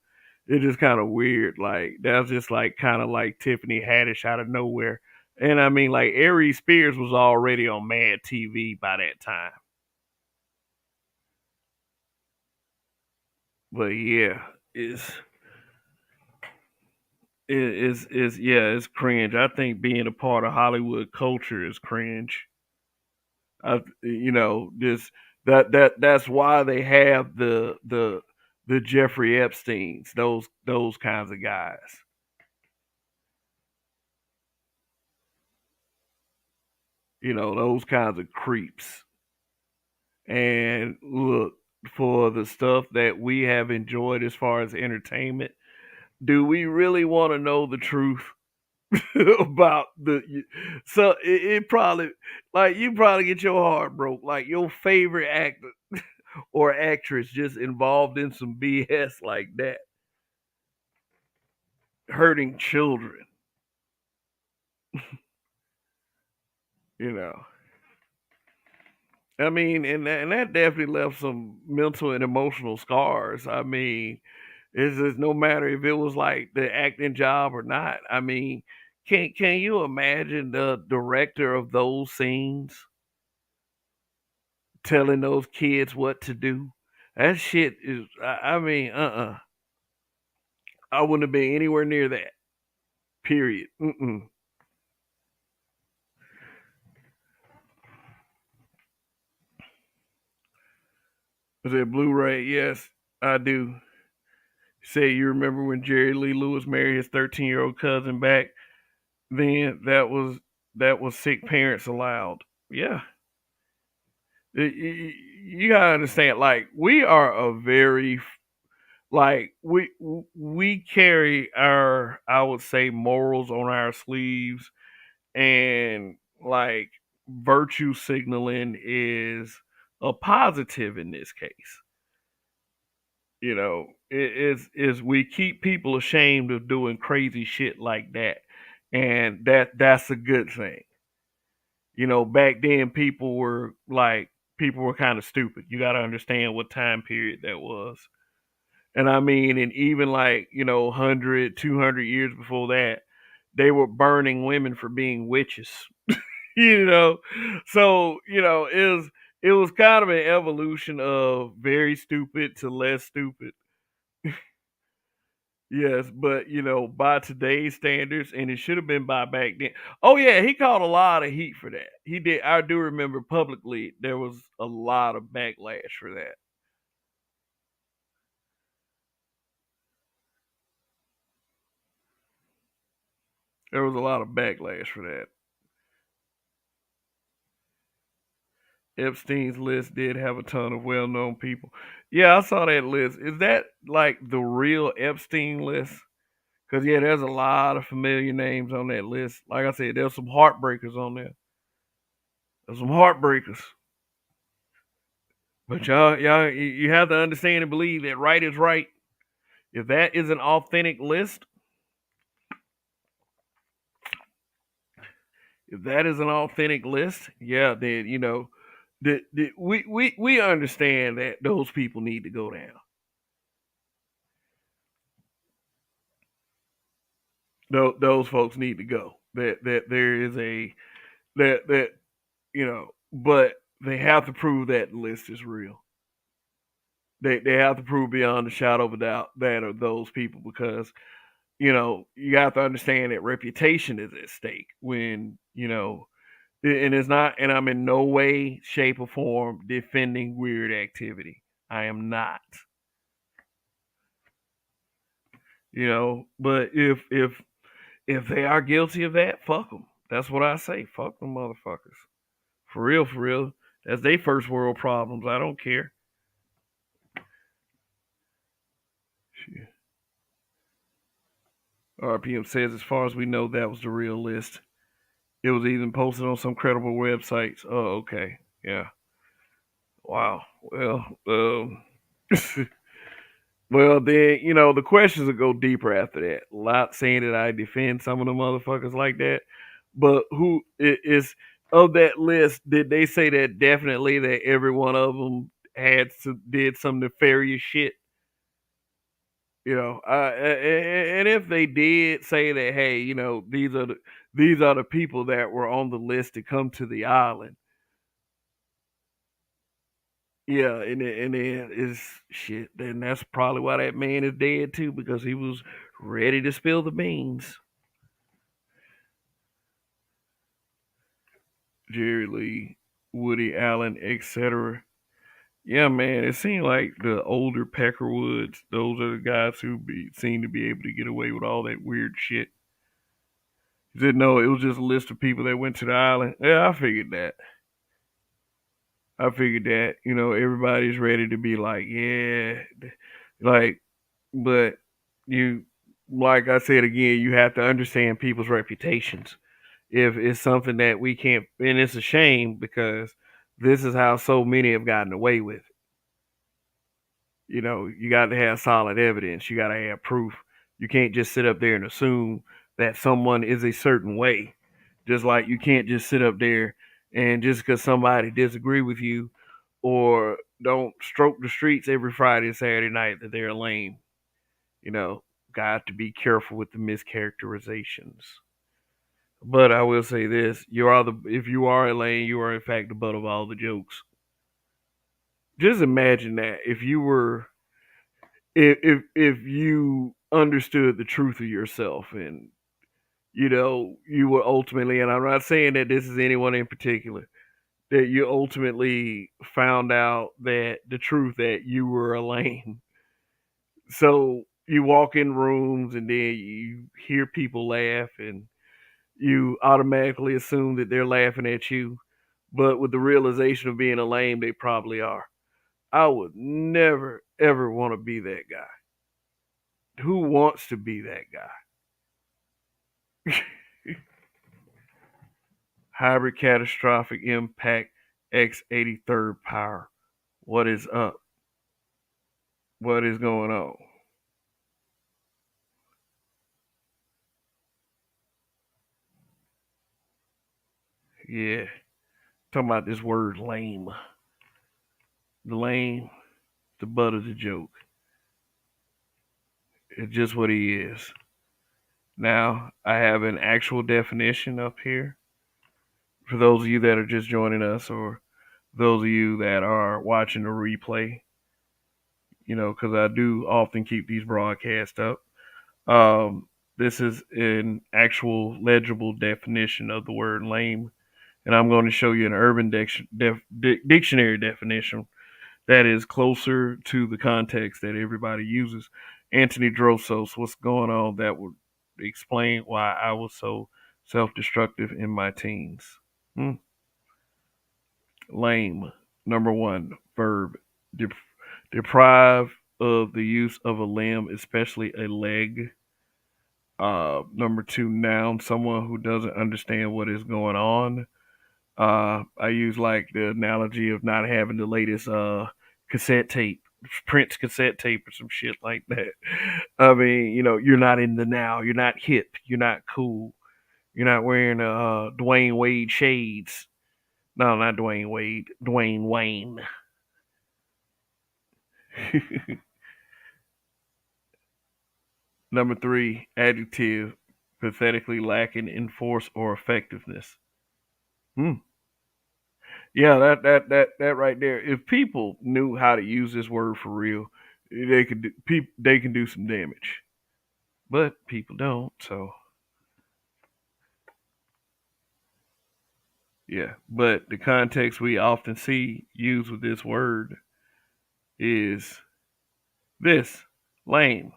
S1: of weird. Like that's just like kind of like Tiffany Haddish out of nowhere. And I mean, like Aries Spears was already on Mad TV by that time. But yeah, it's yeah, it's cringe. I think being a part of Hollywood culture is cringe. This that's why they have the Jeffrey Epstein's, those kinds of guys. Those kinds of creeps. And look, for the stuff that we have enjoyed as far as entertainment, do we really want to know the truth about so it probably, like, you probably get your heart broke, like your favorite actor or actress just involved in some BS like that, hurting children, you know. I mean, and that definitely left some mental and emotional scars. I mean, it's just no matter if it was like the acting job or not. I mean, can you imagine the director of those scenes telling those kids what to do? That shit is. I mean, I wouldn't have been anywhere near that. Period. Mm-mm. Was it Blu-ray? Yes, I do. Say you remember when Jerry Lee Lewis married his 13-year-old cousin back then? That was sick parents allowed. Yeah, you gotta understand. Like we are a very, like we carry our, I would say, morals on our sleeves, and like virtue signaling is a positive in this case. Is we keep people ashamed of doing crazy shit like that, and that's a good thing. Back then people were kind of stupid. You got to understand what time period that was. And I mean, and even like 100, 200 years before that, they were burning women for being witches. you know so it was kind of an evolution of very stupid to less stupid. Yes, but by today's standards, and it should have been by back then. Oh yeah, he caught a lot of heat for that. He did. I do remember publicly there was a lot of backlash for that. There was a lot of backlash for that. Epstein's list did have a ton of well-known people. Yeah, I saw that list. Is that like the real Epstein list? Because yeah, there's a lot of familiar names on that list. Like I said, there's some heartbreakers on there. There's some heartbreakers. But y'all, you have to understand and believe that right is right. If that is an authentic list, if that is an authentic list, yeah, then we understand that those people need to go down. Those folks need to go. That there is a that but they have to prove that the list is real. They have to prove beyond a shadow of a doubt that are those people, because you have to understand that reputation is at stake when and it's not, and I'm in no way, shape, or form defending weird activity. I am not. But if they are guilty of that, fuck them. That's what I say. Fuck them motherfuckers. For real, for real. That's their first world problems. I don't care. RPM says, as far as we know, that was the real list. It was even posted on some credible websites. Oh, okay. Yeah. Wow. Well, Well, then the questions will go deeper after that. Not saying that I defend some of the motherfuckers like that, but who is of that list? Did they say that definitely that every one of them did some nefarious shit? And if they did say that, hey, these are the people that were on the list to come to the island. Yeah, and then is shit. Then that's probably why that man is dead too, because he was ready to spill the beans. Jerry Lee, Woody Allen, etc. Yeah, man, it seemed like the older Peckerwoods, those are the guys who seem to be able to get away with all that weird shit. He said no, it was just a list of people that went to the island. Yeah, I figured that. Everybody's ready to be like, yeah, like, but you, like I said again, you have to understand people's reputations. If it's something that we can't, and it's a shame because this is how so many have gotten away with. You got to have solid evidence. You got to have proof. You can't just sit up there and assume that someone is a certain way. Just like you can't just sit up there and just because somebody disagree with you or don't stroke the streets every Friday and Saturday night that they're lame. You know, got to be careful with the mischaracterizations. But I will say this: if you are a lame, you are in fact the butt of all the jokes. Just imagine that if you understood the truth of yourself and you were ultimately, and I'm not saying that this is anyone in particular, that you ultimately found out that the truth that you were a lame. So you walk in rooms and then you hear people laugh and you automatically assume that they're laughing at you. But with the realization of being a lame, they probably are. I would never ever want to be that guy. Who wants to be that guy? Hybrid catastrophic impact X83rd power. What is up? What is going on? Yeah. Talking about this word lame. The lame, the butt of the joke. It's just what he is. Now, I have an actual definition up here for those of you that are just joining us or those of you that are watching the replay, because I do often keep these broadcasts up. This is an actual legible definition of the word lame, and I'm going to show you an urban dictionary definition that is closer to the context that everybody uses. Anthony Drosos, what's going on? That would explain why I was so self destructive in my teens. Hmm. Lame. Number one, verb. Dep- deprive of the use of a limb, especially a leg. Number two, noun. Someone who doesn't understand what is going on. I use like the analogy of not having the latest cassette tape, Prince cassette tape or some shit like that. I mean, you're not in the now. You're not hip. You're not cool. You're not wearing Dwayne Wade shades. No, not Dwayne Wade. Dwayne Wayne. Number three, adjective, pathetically lacking in force or effectiveness. Hmm. Yeah, that right there. If people knew how to use this word for real, they can do some damage. But people don't. So yeah. But the context we often see used with this word is this: lame.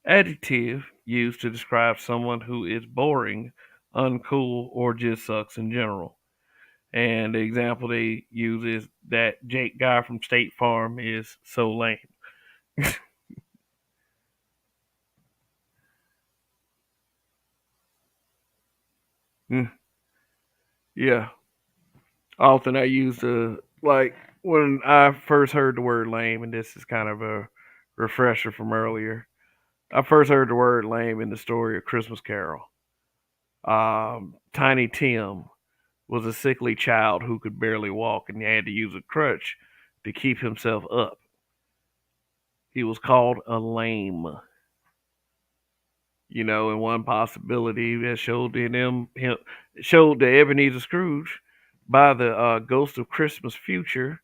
S1: Adjective used to describe someone who is boring, uncool, or just sucks in general. And the example they use is that Jake guy from State Farm is so lame. Mm, yeah. Often I use the like when I first heard the word lame, and this is kind of a refresher from earlier, I first heard the word lame in the story of Christmas Carol. Tiny Tim was a sickly child who could barely walk and had to use a crutch to keep himself up. He was called a lame. And one possibility that showed to Ebenezer Scrooge by the ghost of Christmas future,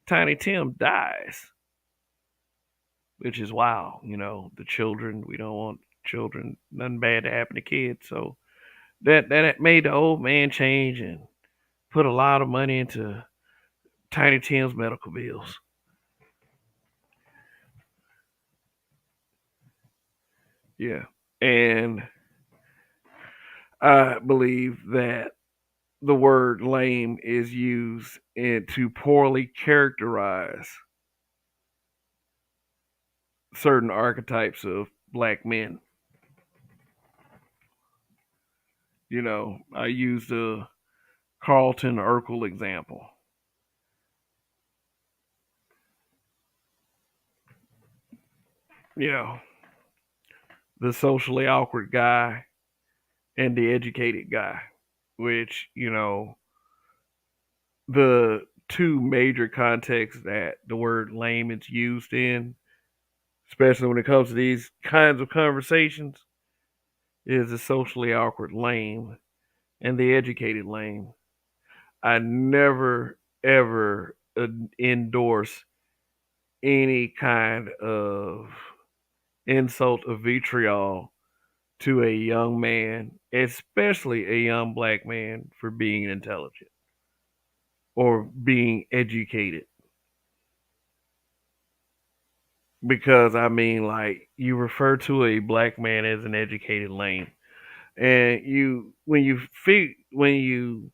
S1: Tiny Tim dies, which is wild. The children, we don't want children, nothing bad to happen to kids. So that made the old man change and put a lot of money into Tiny Tim's medical bills. Yeah. And I believe that the word lame is used to poorly characterize certain archetypes of black men. I used the Carlton Urkel example. You know, the socially awkward guy and the educated guy, which, the two major contexts that the word lame is used in, especially when it comes to these kinds of conversations, is the socially awkward lame and the educated lame. I never ever endorse any kind of insult of vitriol to a young man, especially a young black man, for being intelligent or being educated. Because I mean, like, you refer to a black man as an educated lame, and when you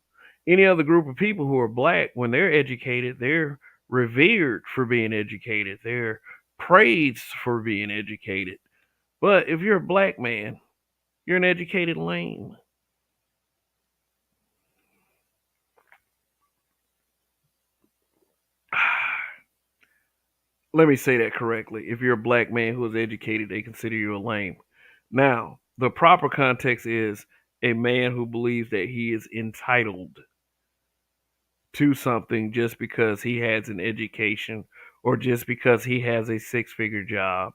S1: any other group of people who are black, when they're educated, they're revered for being educated, they're praised for being educated. But if you're a black man, you're an educated lame. Let me say that correctly. If you're a black man who is educated, they consider you a lame. Now, the proper context is a man who believes that he is entitled to something just because he has an education or just because he has a six-figure job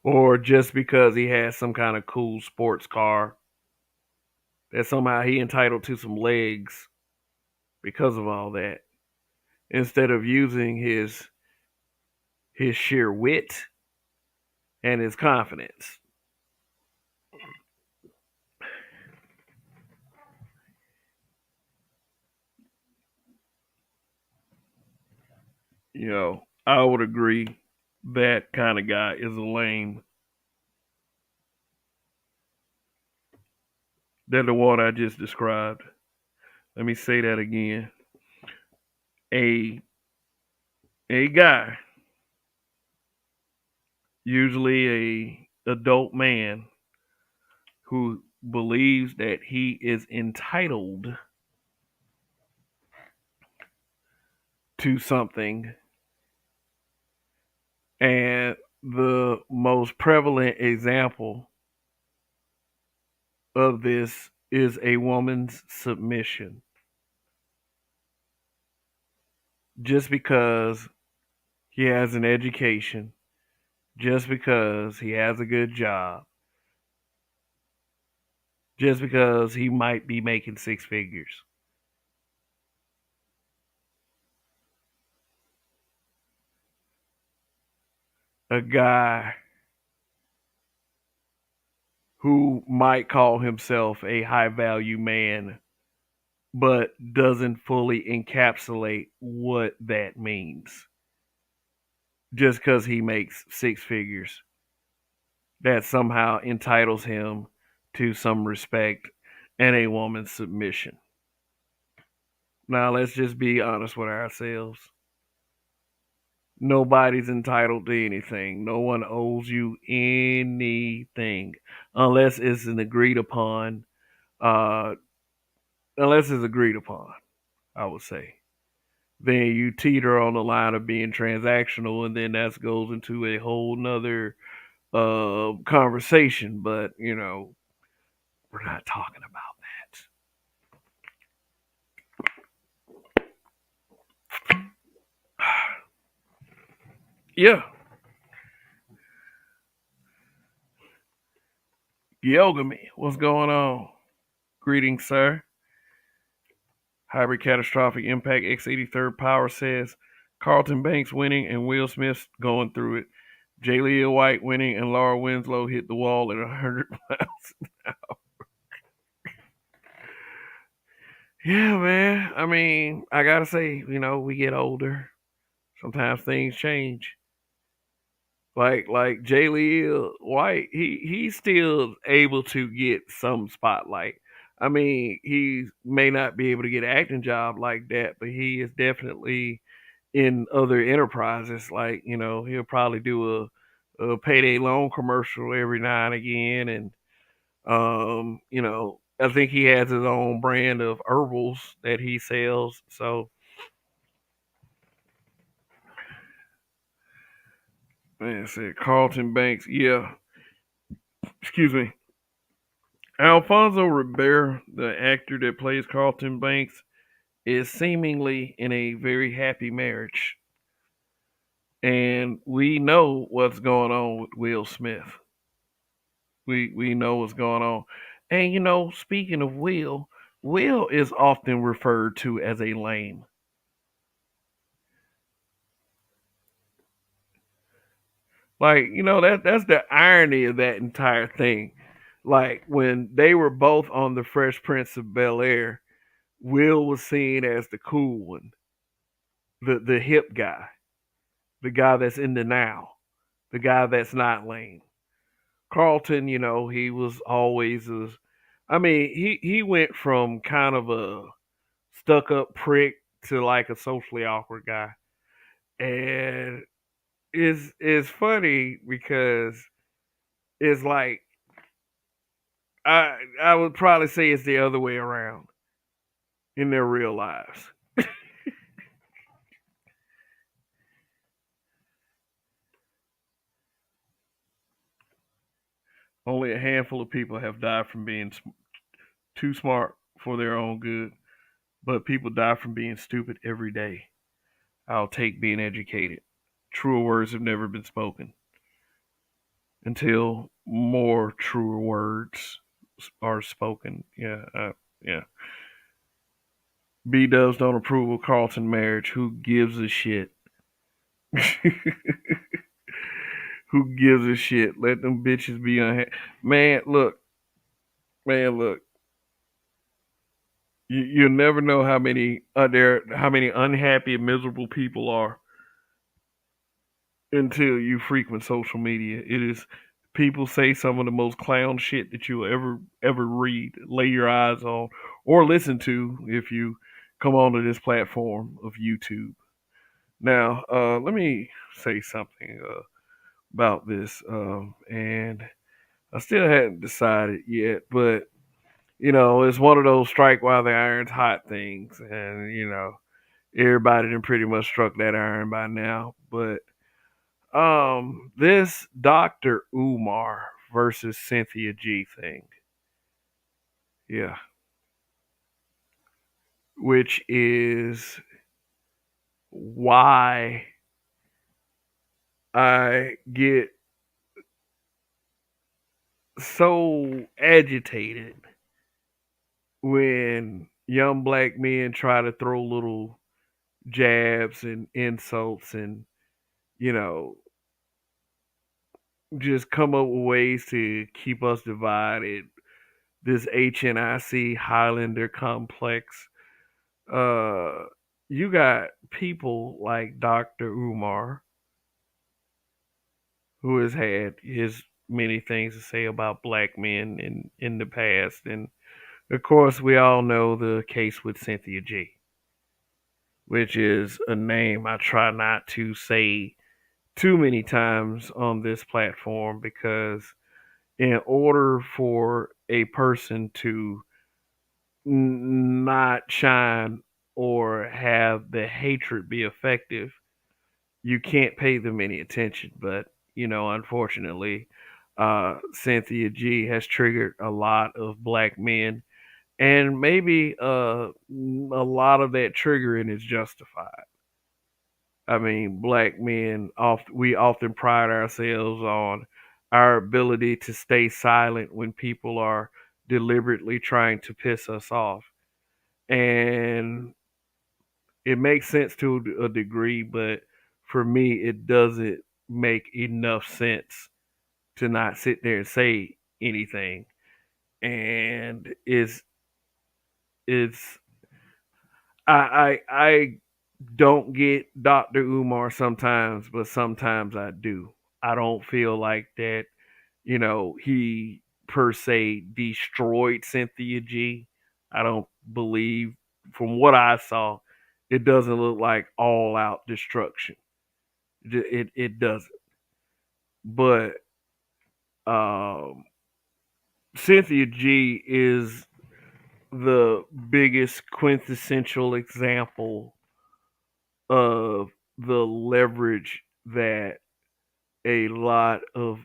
S1: or just because he has some kind of cool sports car, that somehow he entitled to some legs because of all that, instead of using his sheer wit and his confidence. I would agree that kind of guy is a lame than the one I just described. Let me say that again. A a guy, usually a adult man, who believes that he is entitled to something, and the most prevalent example of this is a woman's submission. Just because he has an education, just because he has a good job, just because he might be making six figures. A guy who might call himself a high value man, but doesn't fully encapsulate what that means. Just because he makes six figures, that somehow entitles him to some respect and a woman's submission. Now, let's just be honest with ourselves. Nobody's entitled to anything. No one owes you anything unless it's an agreed upon unless it's agreed upon, I would say. Then you teeter on the line of being transactional, and then that goes into a whole nother conversation. But we're not talking about that. Yeah, Yogami, what's going on? Greetings, sir. Hybrid Catastrophic Impact X83rd Power says Carlton Banks winning and Will Smith going through it. Jalea White winning and Laura Winslow hit the wall at 100 miles. Yeah, man. I mean, I gotta say, we get older. Sometimes things change. Like Jalea White, he's still able to get some spotlight. I mean, he may not be able to get an acting job like that, but he is definitely in other enterprises. Like, he'll probably do a payday loan commercial every now and again. And, I think he has his own brand of herbals that he sells. So, man, said Carlton Banks. Yeah, excuse me. Alfonso Ribeiro, the actor that plays Carlton Banks, is seemingly in a very happy marriage. And we know what's going on with Will Smith. We know what's going on. And speaking of Will is often referred to as a lame. Like, that's the irony of that entire thing. Like when they were both on the Fresh Prince of Bel Air, Will was seen as the cool one, the hip guy, the guy that's in the now, the guy that's not lame. Carlton, he was always I mean, he went from kind of a stuck up prick to like a socially awkward guy. And it's funny because it's like I would probably say it's the other way around in their real lives. Only a handful of people have died from being too smart for their own good, but people die from being stupid every day. I'll take being educated. Truer words have never been spoken until more truer words are spoken. Yeah, yeah. B Dubs don't approve of Carlton marriage. Who gives a shit? Who gives a shit? Let them bitches be unhappy. Man, look, man, look. You'll never know how many unhappy and miserable people are until you frequent social media. It is people say some of the most clown shit that you'll ever read, lay your eyes on, or listen to if you come onto this platform of YouTube. Now, let me say something about this, and I still hadn't decided yet, but it's one of those strike while the iron's hot things, and everybody done pretty much struck that iron by now. But this Dr. Umar versus Cynthia G thing, yeah, which is why I get so agitated when young black men try to throw little jabs and insults and you know just come up with ways to keep us divided. This HNIC Highlander complex. Uh, you got people like Dr. Umar, who has had his many things to say about black men in the past. And of course, we all know the case with Cynthia G, which is a name I try not to say too many times on this platform because in order for a person to not shine or have the hatred be effective, you can't pay them any attention. But unfortunately, Cynthia G has triggered a lot of black men, and maybe a lot of that triggering is justified. I mean, black men we often pride ourselves on our ability to stay silent when people are deliberately trying to piss us off. And it makes sense to a degree, but for me, it doesn't make enough sense to not sit there and say anything. And it's I don't get Dr. Umar sometimes, but sometimes I do. I don't feel like that, he per se destroyed Cynthia G. I don't believe, from what I saw, it doesn't look like all out destruction. It doesn't. But um, Cynthia G is the biggest quintessential example of the leverage that a lot of,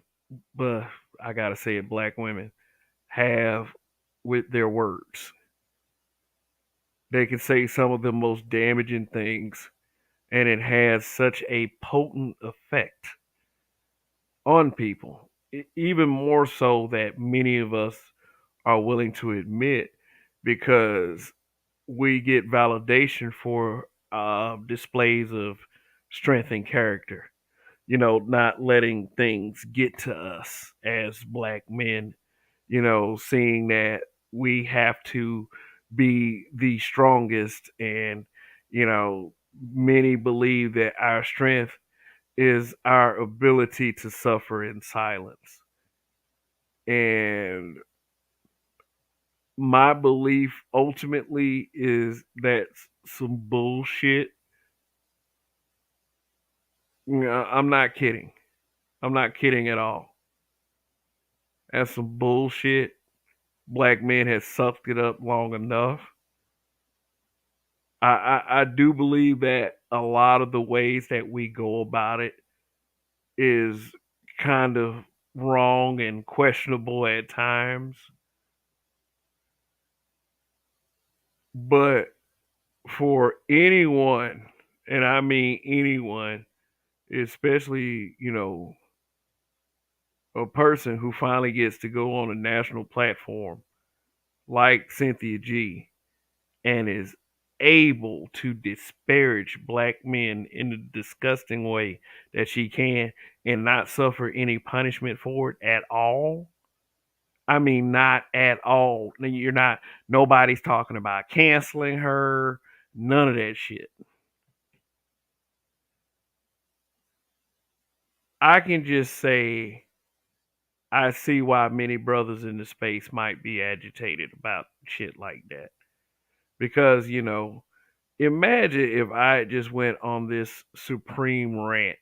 S1: uh, I gotta say it, black women have with their words. They can say some of the most damaging things, and it has such a potent effect on people, even more so that many of us are willing to admit, because we get validation for displays of strength and character. Not letting things get to us as black men, seeing that we have to be the strongest. And, you know, many believe that our strength is our ability to suffer in silence. And my belief ultimately is that's some bullshit. I'm not kidding. I'm not kidding at all. That's some bullshit. Black men have sucked it up long enough. I do believe that a lot of the ways that we go about it is kind of wrong and questionable at times. But for anyone, and I mean anyone, especially, a person who finally gets to go on a national platform like Cynthia G and is able to disparage black men in the disgusting way that she can and not suffer any punishment for it at all. I mean, not at all. You're not, nobody's talking about canceling her, none of that shit. I can just say I see why many brothers in the space might be agitated about shit like that. Because, imagine if I just went on this supreme rant,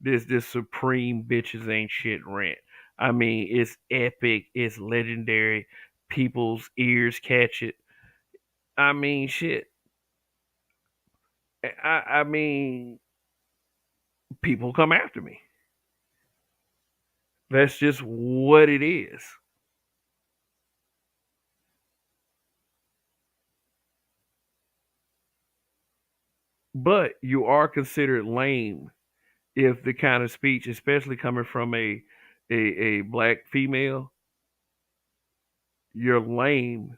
S1: this supreme bitches ain't shit rant. I mean, it's epic, it's legendary. People's ears catch it. I mean, shit. I mean, people come after me. That's just what it is. But you are considered lame if the kind of speech, especially coming from a black female, you're lame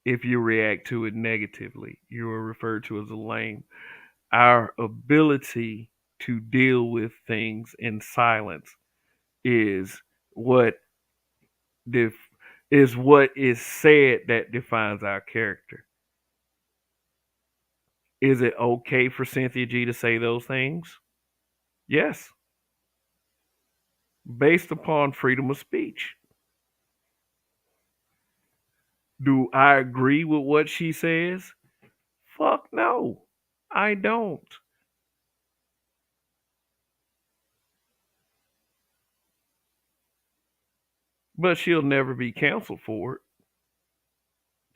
S1: if you react to it negatively. You are referred to as a lame. Our ability to deal with things in silence is what def- is what is said that defines our character. Is it okay for Cynthia G to say those things? Yes, based upon freedom of speech. Do I agree with what she says? Fuck no, I don't. But she'll never be canceled for it.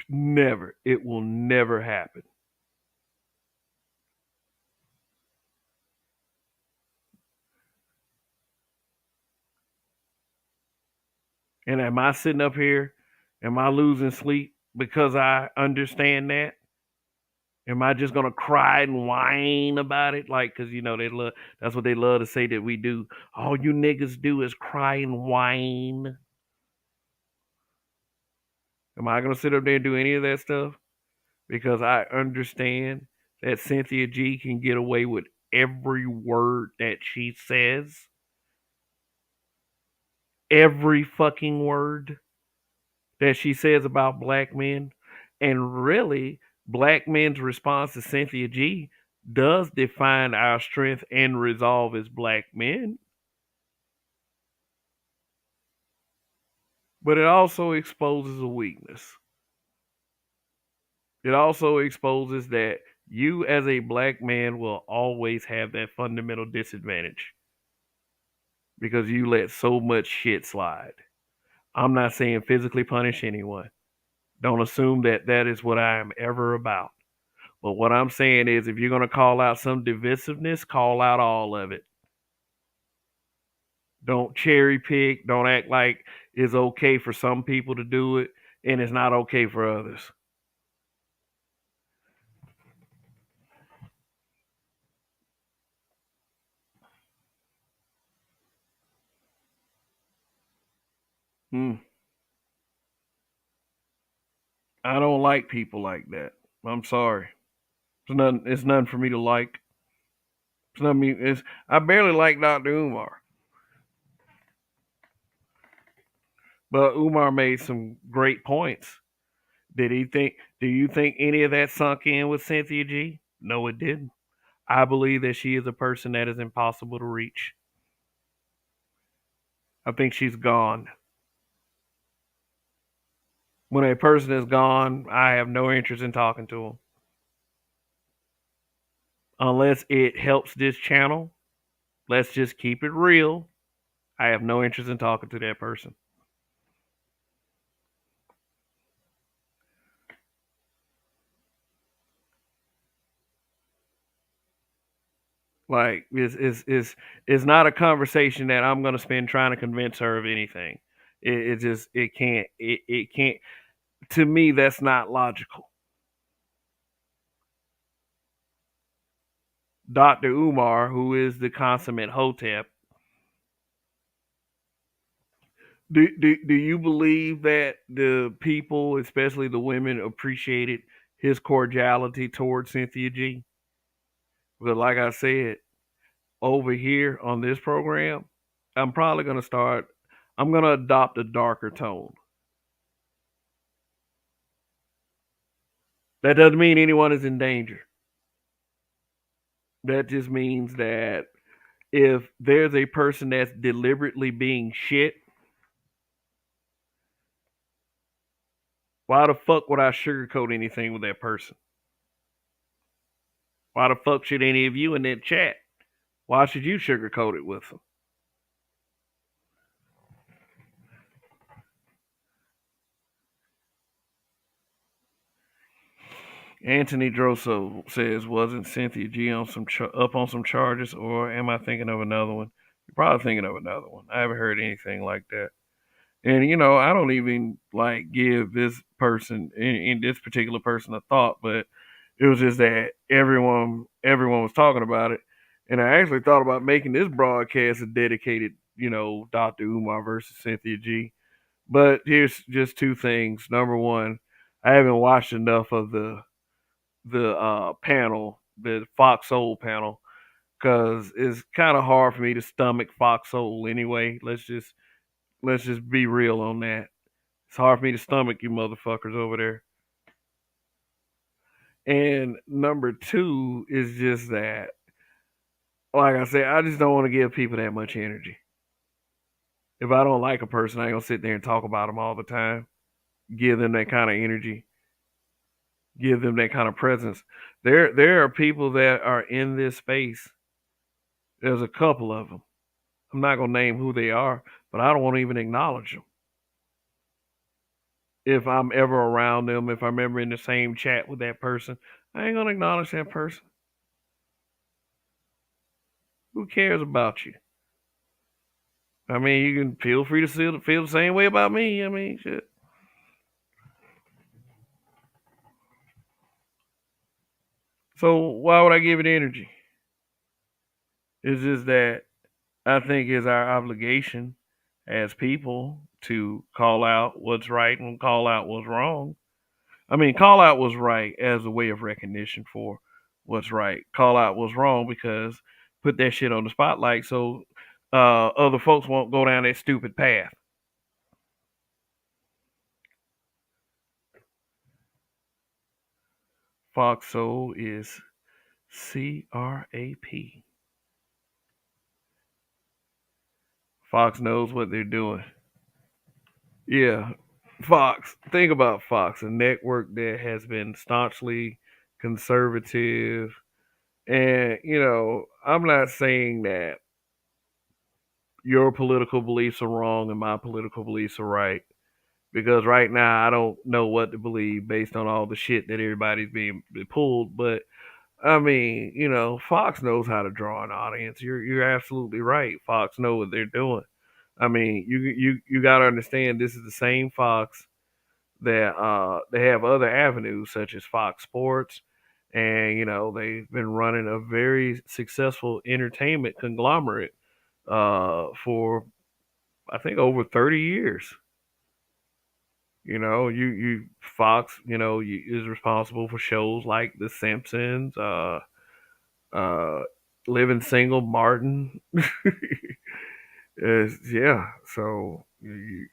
S1: Never. It will never happen. And am I sitting up here? Am I losing sleep because I understand that? Am I just gonna cry and whine about it? Like, cause they love. That's what they love to say that we do. All you niggas do is cry and whine. Am I gonna sit up there and do any of that stuff? Because I understand that Cynthia G can get away with every word that she says, every fucking word that she says about black men. And really, black men's response to Cynthia G does define our strength and resolve as black men, but it also exposes a weakness. It also exposes that you, as a black man, will always have that fundamental disadvantage because you let so much shit slide. I'm not saying physically punish anyone. Don't assume that that is what I am ever about. But what I'm saying is, if you're going to call out some divisiveness, call out all of it. Don't cherry pick. Don't act like it's okay for some people to do it and it's not okay for others. Hmm. I don't like people like that. I'm sorry. It's nothing. It's nothing for me to like. It's nothing. It's. I barely like Dr. Umar, but Umar made some great points. Did he think? Do you think any of that sunk in with Cynthia G? No, it didn't. I believe that she is a person that is impossible to reach. I think she's gone. When a person is gone, I have no interest in talking to them unless it helps this channel. Let's just keep it real. I have no interest in talking to that person. Like it's not a conversation that I'm gonna spend trying to convince her of anything. It just it can't. To me, that's not logical. Dr. Umar, who is the consummate hotep, do you believe that the people, especially the women, appreciated his cordiality towards Cynthia G? But like I said, over here on this program, I'm probably gonna start. I'm gonna adopt a darker tone. That doesn't mean anyone is in danger. That just means that if there's a person that's deliberately being shit, why the fuck would I sugarcoat anything with that person? Why the fuck should any of you in that chat? Why should you sugarcoat it with them? Anthony Drosso says, "Wasn't Cynthia G on up on some charges, or am I thinking of another one?" You're probably thinking of another one. I haven't heard anything like that. And I don't even like give this person in this particular person a thought, but it was just that everyone was talking about it, and I actually thought about making this broadcast a dedicated, Dr. Umar versus Cynthia G. But here's just two things. Number one, I haven't watched enough of the panel, the Fox Soul panel, because it's kind of hard for me to stomach Fox Soul anyway. Let's just be real on that. It's hard for me to stomach you motherfuckers over there. And number two is just that, like I said, I just don't want to give people that much energy. If I don't like a person, I ain't gonna sit there and talk about them all the time. Give them that kind of energy. Give them that kind of presence. There are people that are in this space. There's a couple of them. I'm not gonna name who they are, but I don't want to even acknowledge them. if I'm ever around them, if I'm ever in the same chat with that person, I ain't gonna acknowledge that person. Who cares about you? I mean, you can feel free to feel the same way about me. I mean, shit. So why would I give it energy? It's just that I think it's our obligation as people to call out what's right and call out what's wrong. I mean, call out what's right as a way of recognition for what's right. Call out what's wrong because put that shit on the spotlight so other folks won't go down that stupid path. Fox Soul is CRAP. Fox knows what they're doing. Yeah, Fox. Think about Fox, a network that has been staunchly conservative. And, I'm not saying that your political beliefs are wrong and my political beliefs are right. Because right now, I don't know what to believe based on all the shit that everybody's being pulled. But, I mean, Fox knows how to draw an audience. You're absolutely right. Fox know what they're doing. I mean, you got to understand this is the same Fox that they have other avenues such as Fox Sports, and they've been running a very successful entertainment conglomerate for I think over 30 years. You Fox, is responsible for shows like The Simpsons, uh, Living Single, Martin. Yeah, so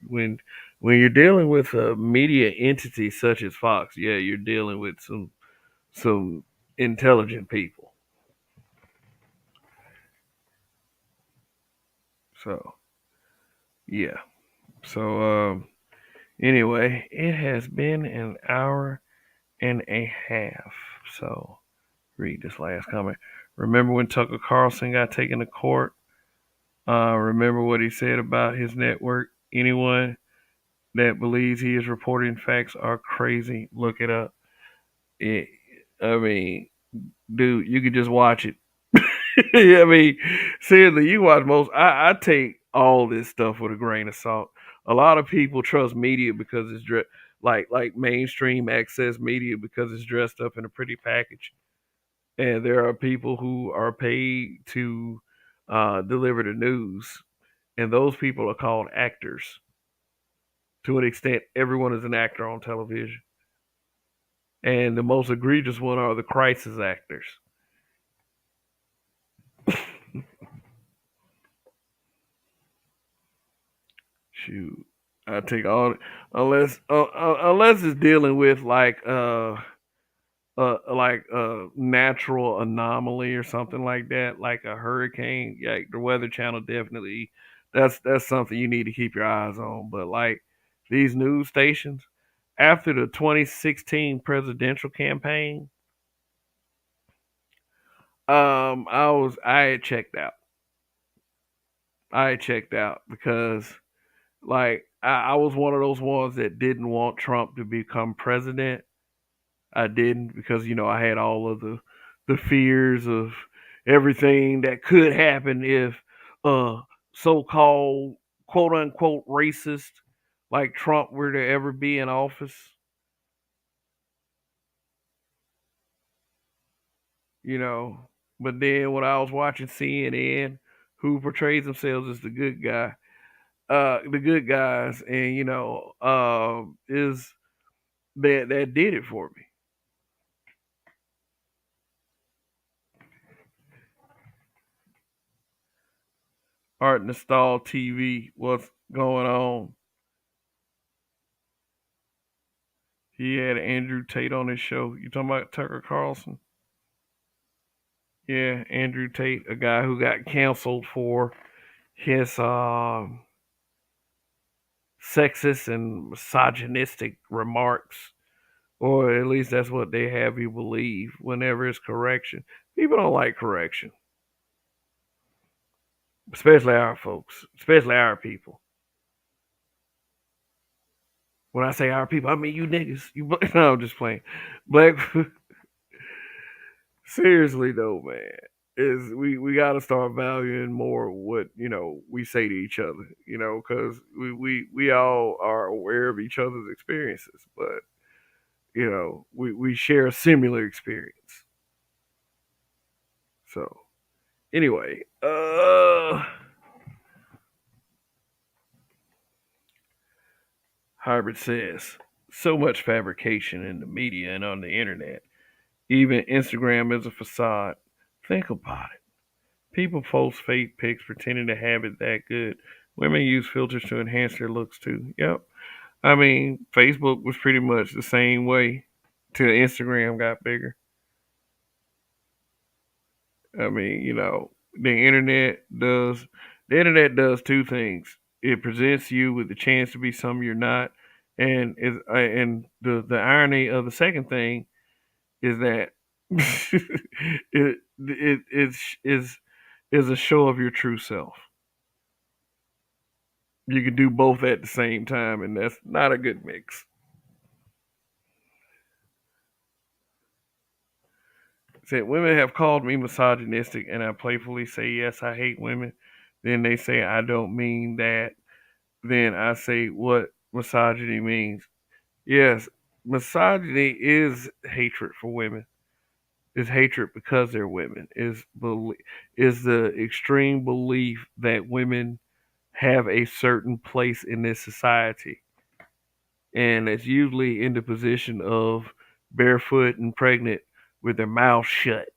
S1: when you're dealing with a media entity such as Fox, yeah, you're dealing with some intelligent people. So yeah. So anyway, it has been an hour and a half. So read this last comment. Remember when Tucker Carlson got taken to court? Remember what he said about his network? Anyone that believes he is reporting facts are crazy. Look it up. It, I mean, dude, you could just watch it. I mean, seriously, you watch most. I take all this stuff with a grain of salt. A lot of people trust media because it's like mainstream access media because it's dressed up in a pretty package, and there are people who are paid to deliver the news, and those people are called actors. To an extent, everyone is an actor on television, and the most egregious one are the crisis actors. Shoot, I take all unless it's dealing with like a natural anomaly or something like that, like a hurricane. Yeah, the Weather Channel definitely that's something you need to keep your eyes on. But like these news stations, after the 2016 presidential campaign, I had checked out. I had checked out because like I was one of those ones that didn't want Trump to become president. I didn't because I had all of the fears of everything that could happen if uh so-called quote unquote racist like Trump were to ever be in office, you know. But then when I was watching CNN, who portrays themselves as the good guys, and is that did it for me. Art Nostal TV, what's going on? He had Andrew Tate on his show. You talking about Tucker Carlson? Yeah, Andrew Tate, a guy who got canceled for his sexist and misogynistic remarks, or at least that's what they have you believe. Whenever it's correction, people don't like correction, especially our folks, especially our people. When I say our people, I mean you niggas. No, I'm just playing. Black seriously though, man, is we got to start valuing more what we say to each other, because we all are aware of each other's experiences, but we share a similar experience. So anyway, Hybrid says so much fabrication in the media and on the internet. Even Instagram is a facade. Think about it. People post fake pics pretending to have it that good. Women use filters to enhance their looks too. Yep. I mean, Facebook was pretty much the same way till Instagram got bigger. I mean, the internet does the internet does two things. It presents you with the chance to be something you're not, and the irony of the second thing is that it is a show of your true self. You can do both at the same time, and that's not a good mix. Said women have called me misogynistic, and I playfully say yes, I hate women. Then they say I don't mean that. Then I say what misogyny means. Yes, misogyny is hatred for women. Is hatred because they're women. Is the extreme belief that women have a certain place in this society, and it's usually in the position of barefoot and pregnant with their mouth shut.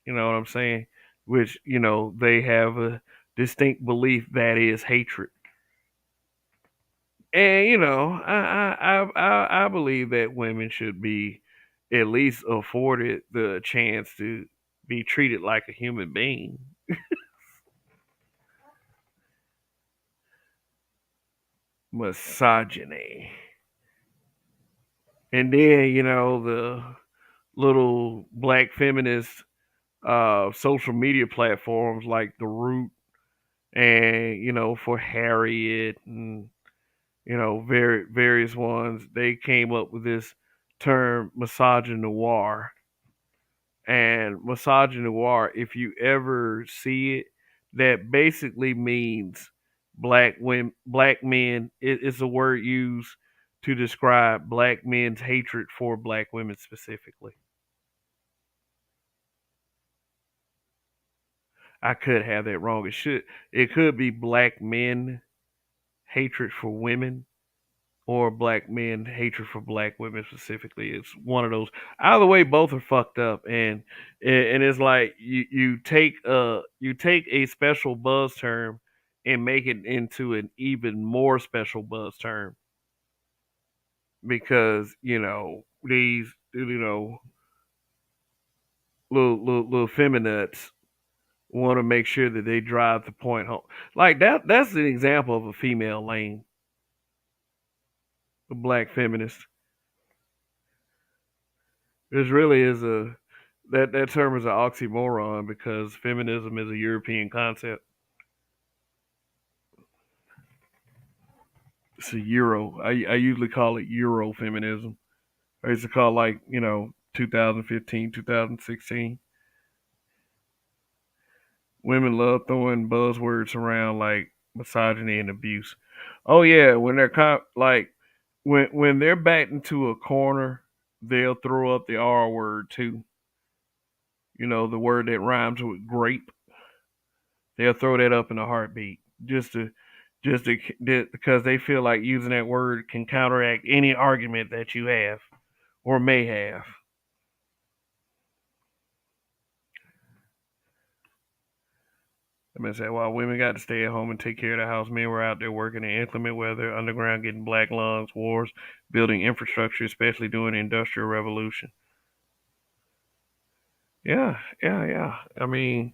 S1: You know what I'm saying? Which they have a distinct belief that is hatred. And I believe that women should be at least afforded the chance to be treated like a human being. Misogyny. And then the little black feminist social media platforms like the Root, and for Harriet, and various ones, they came up with this term misogynoir. And misogynoir, if you ever see it, that basically means black women, black men. It's a word used to describe black men's hatred for black women specifically. I could have that wrong. It could be black men hatred for women, or black men hatred for black women specifically. It's one of those. Either way, both are fucked up, and it's like you take a special buzz term and make it into an even more special buzz term, because these little feminists want to make sure that they drive the point home. Like that's an example of a female lane, a black feminist. This really is a that term is an oxymoron because feminism is a European concept. It's a Euro. I usually call it Euro feminism. I used to call 2015, 2016. Women love throwing buzzwords around like misogyny and abuse. Oh yeah, when they're like when they're backed into a corner, they'll throw up the R word too. The word that rhymes with grape. They'll throw that up in a heartbeat because they feel like using that word can counteract any argument that you have or may have. I mean, say, while women got to stay at home and take care of the house, men were out there working in inclement weather, underground, getting black lungs, wars, building infrastructure, especially during the Industrial Revolution. Yeah, yeah, yeah. I mean,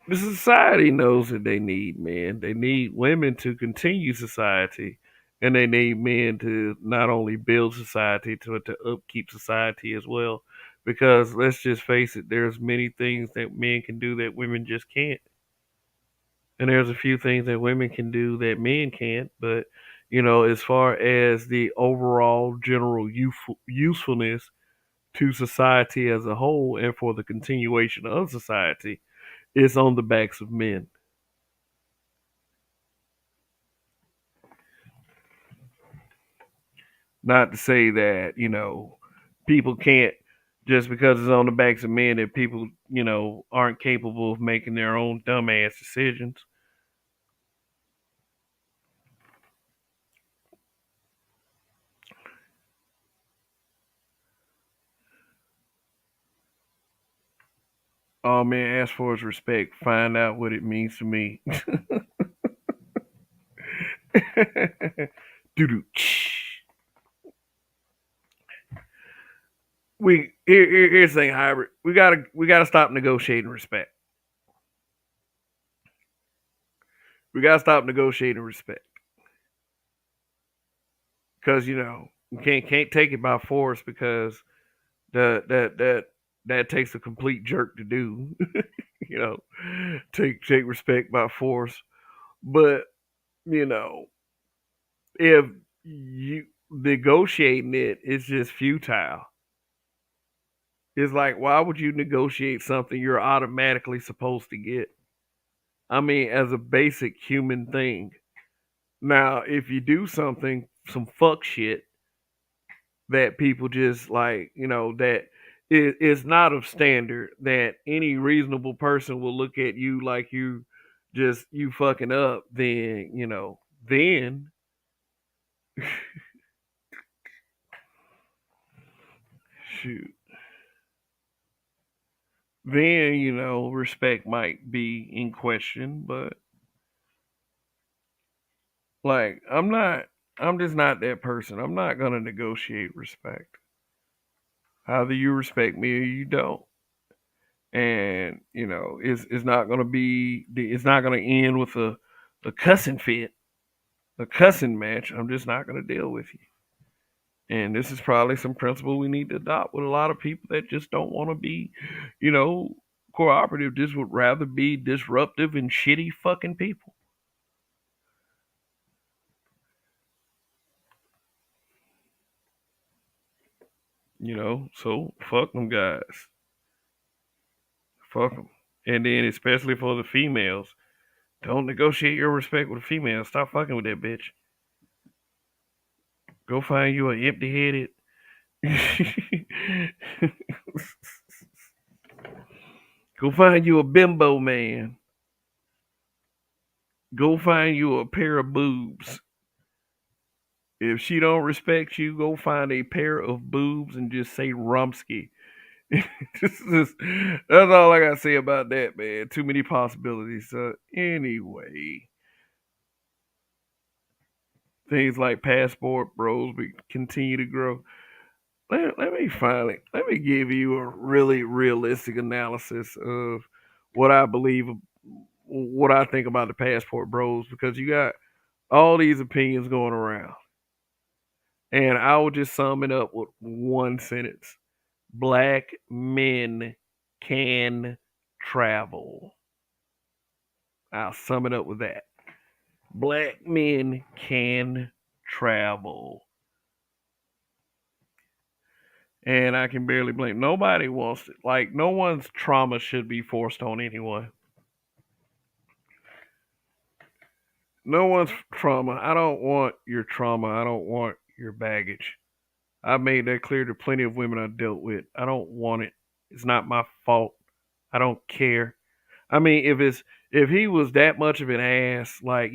S1: the society knows that they need men. They need women to continue society, and they need men to not only build society to upkeep society as well. Because let's just face it, there's many things that men can do that women just can't, and there's a few things that women can do that men can't. But as far as the overall general usefulness to society as a whole and for the continuation of society is on the backs of men. Not to say that, people can't, just because it's on the backs of men, that people, aren't capable of making their own dumbass decisions. All men ask for is respect. Find out what it means to me. Doo-doo. Here's the thing, hybrid. We gotta stop negotiating respect. We gotta stop negotiating respect because we can't take it by force because that takes a complete jerk to do. you know, take respect by force. But you know, if you negotiating it is just futile. It's like, why would you negotiate something you're automatically supposed to get? I mean, as a basic human thing. Now, if you do some fuck shit that people just like, that is not of standard, that any reasonable person will look at you like you fucking up, then, then shoot, then, respect might be in question, but like, I'm just not that person. I'm not going to negotiate respect. Either you respect me or you don't. And, it's not going to it's not going to end with a cussing fit, a cussing match. I'm just not going to deal with you. And this is probably some principle we need to adopt with a lot of people that just don't want to be, you know, cooperative. Just would rather be disruptive and shitty fucking people. So fuck them guys. Fuck them. And then especially for the females, don't negotiate your respect with a female. Stop fucking with that bitch. Go find you an empty headed. Go find you a bimbo man. Go find you a pair of boobs. If she don't respect you, go find a pair of boobs and just say Rumsky. That's all I gotta say about that, man. Too many possibilities. Anyway, things like passport bros continue to grow. Let me give you a really realistic analysis of what I believe, what I think about the passport bros, because you got all these opinions going around, and I will just sum it up with one sentence: Black men can travel. I'll sum it up with that. Black men can travel. And I can barely blame. Nobody wants it. Like, no one's trauma should be forced on anyone. No one's trauma. I don't want your trauma. I don't want your baggage. I made that clear to plenty of women I dealt with. I don't want it. It's not my fault. I don't care. I mean, if he was that much of an ass, like,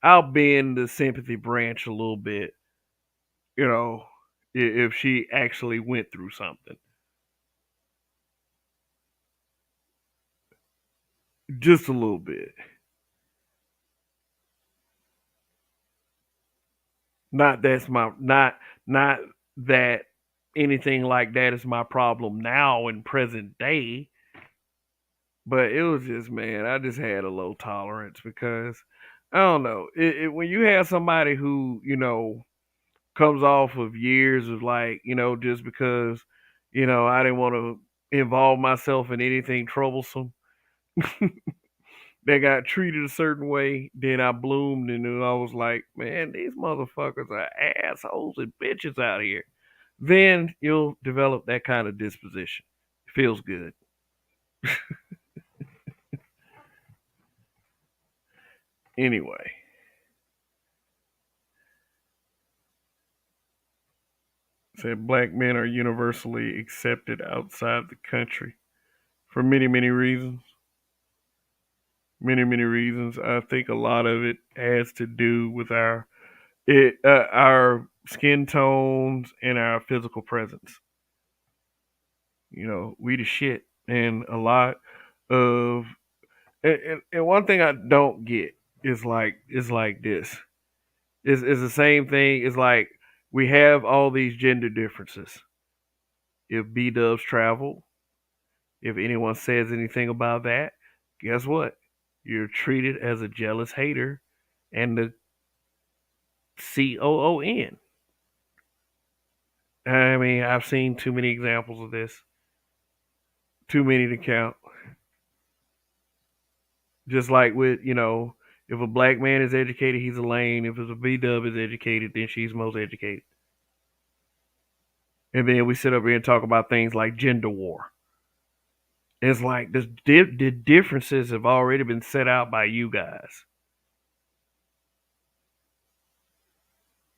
S1: I'll bend the sympathy branch a little bit. You know, if she actually went through something, just a little bit. Not that anything like that is my problem now in present day, but it was just, man, I just had a low tolerance because I don't know. When you have somebody who, comes off of years of, like, just because, I didn't want to involve myself in anything troublesome. that got treated a certain way. Then I bloomed, and then I was like, man, these motherfuckers are assholes and bitches out here. Then you'll develop that kind of disposition. Feels good. Anyway, said black men are universally accepted outside the country for many, many reasons. Many, many reasons. I think a lot of it has to do with our skin tones and our physical presence. We the shit, and a lot of and one thing I don't get is like this. Is the same thing. It's like we have all these gender differences. If B Dubs travel, if anyone says anything about that, guess what? You're treated as a jealous hater and the COON. I mean, I've seen too many examples of this, too many to count. Just like with, if a black man is educated, he's a lame. If it's a B Dub is educated, then she's most educated. And then we sit up here and talk about things like gender war. It's like the differences have already been set out by you guys.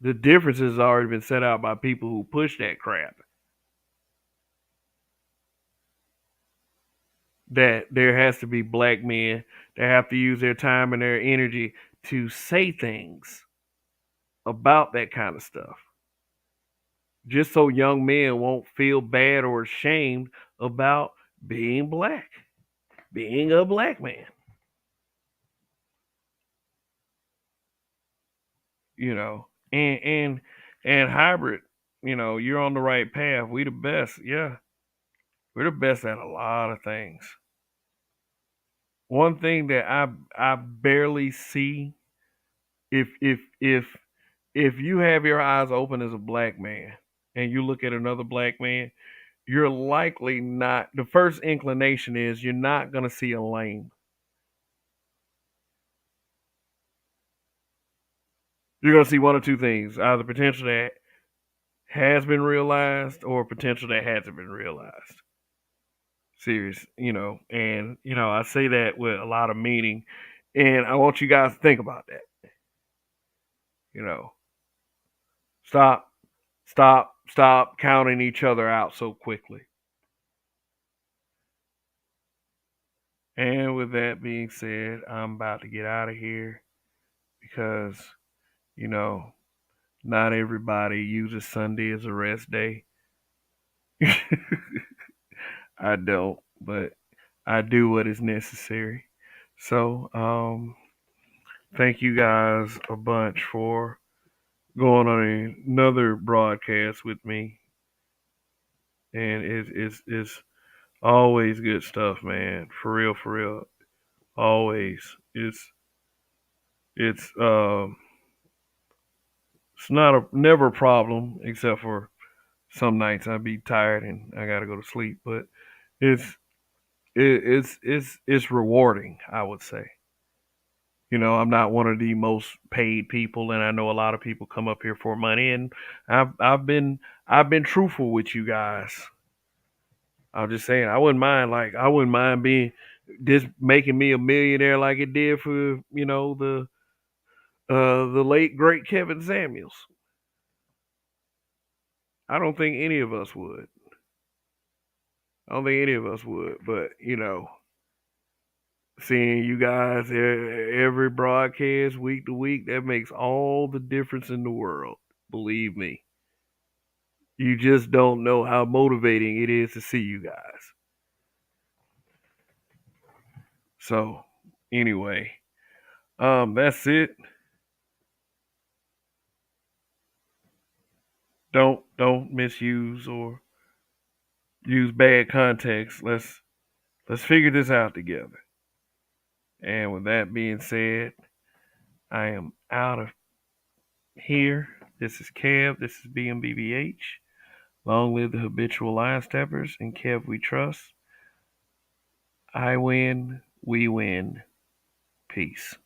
S1: The differences have already been set out by people who push that crap. That there has to be black men that have to use their time and their energy to say things about that kind of stuff. Just so young men won't feel bad or ashamed about being black, being a black man. You know, and hybrid. You're on the right path. We the best. Yeah, we're the best at a lot of things. One thing that I barely see, if you have your eyes open as a black man and you look at another black man, you're likely not. The first inclination is you're not gonna see a lame. You're gonna see one or two things: either potential that has been realized or potential that hasn't been realized. Serious, and I say that with a lot of meaning, and I want you guys to think about that. You know, stop, stop counting each other out so quickly. And with that being said, I'm about to get out of here because you know not everybody uses Sunday as a rest day. I don't, but I do what is necessary. So, thank you guys a bunch for going on another broadcast with me. And it's always good stuff, man. For real, for real. Always. It's it's not a never a problem except for some nights I'd be tired and I gotta go to sleep. But it's it's rewarding, I would say. I'm not one of the most paid people, and I know a lot of people come up here for money, and I've been truthful with you guys. I'm just saying I wouldn't mind being this making me a millionaire like it did for the late great Kevin Samuels. I don't think any of us would. I don't think any of us would, but seeing you guys every broadcast week to week, that makes all the difference in the world. Believe me. You just don't know how motivating it is to see you guys. So, anyway, that's it. Don't misuse or use bad context. Let's figure this out together. And with that being said, I am out of here. This is Kev. This is BMBBH. Long live the habitual line steppers and Kev we trust. I win, we win. Peace.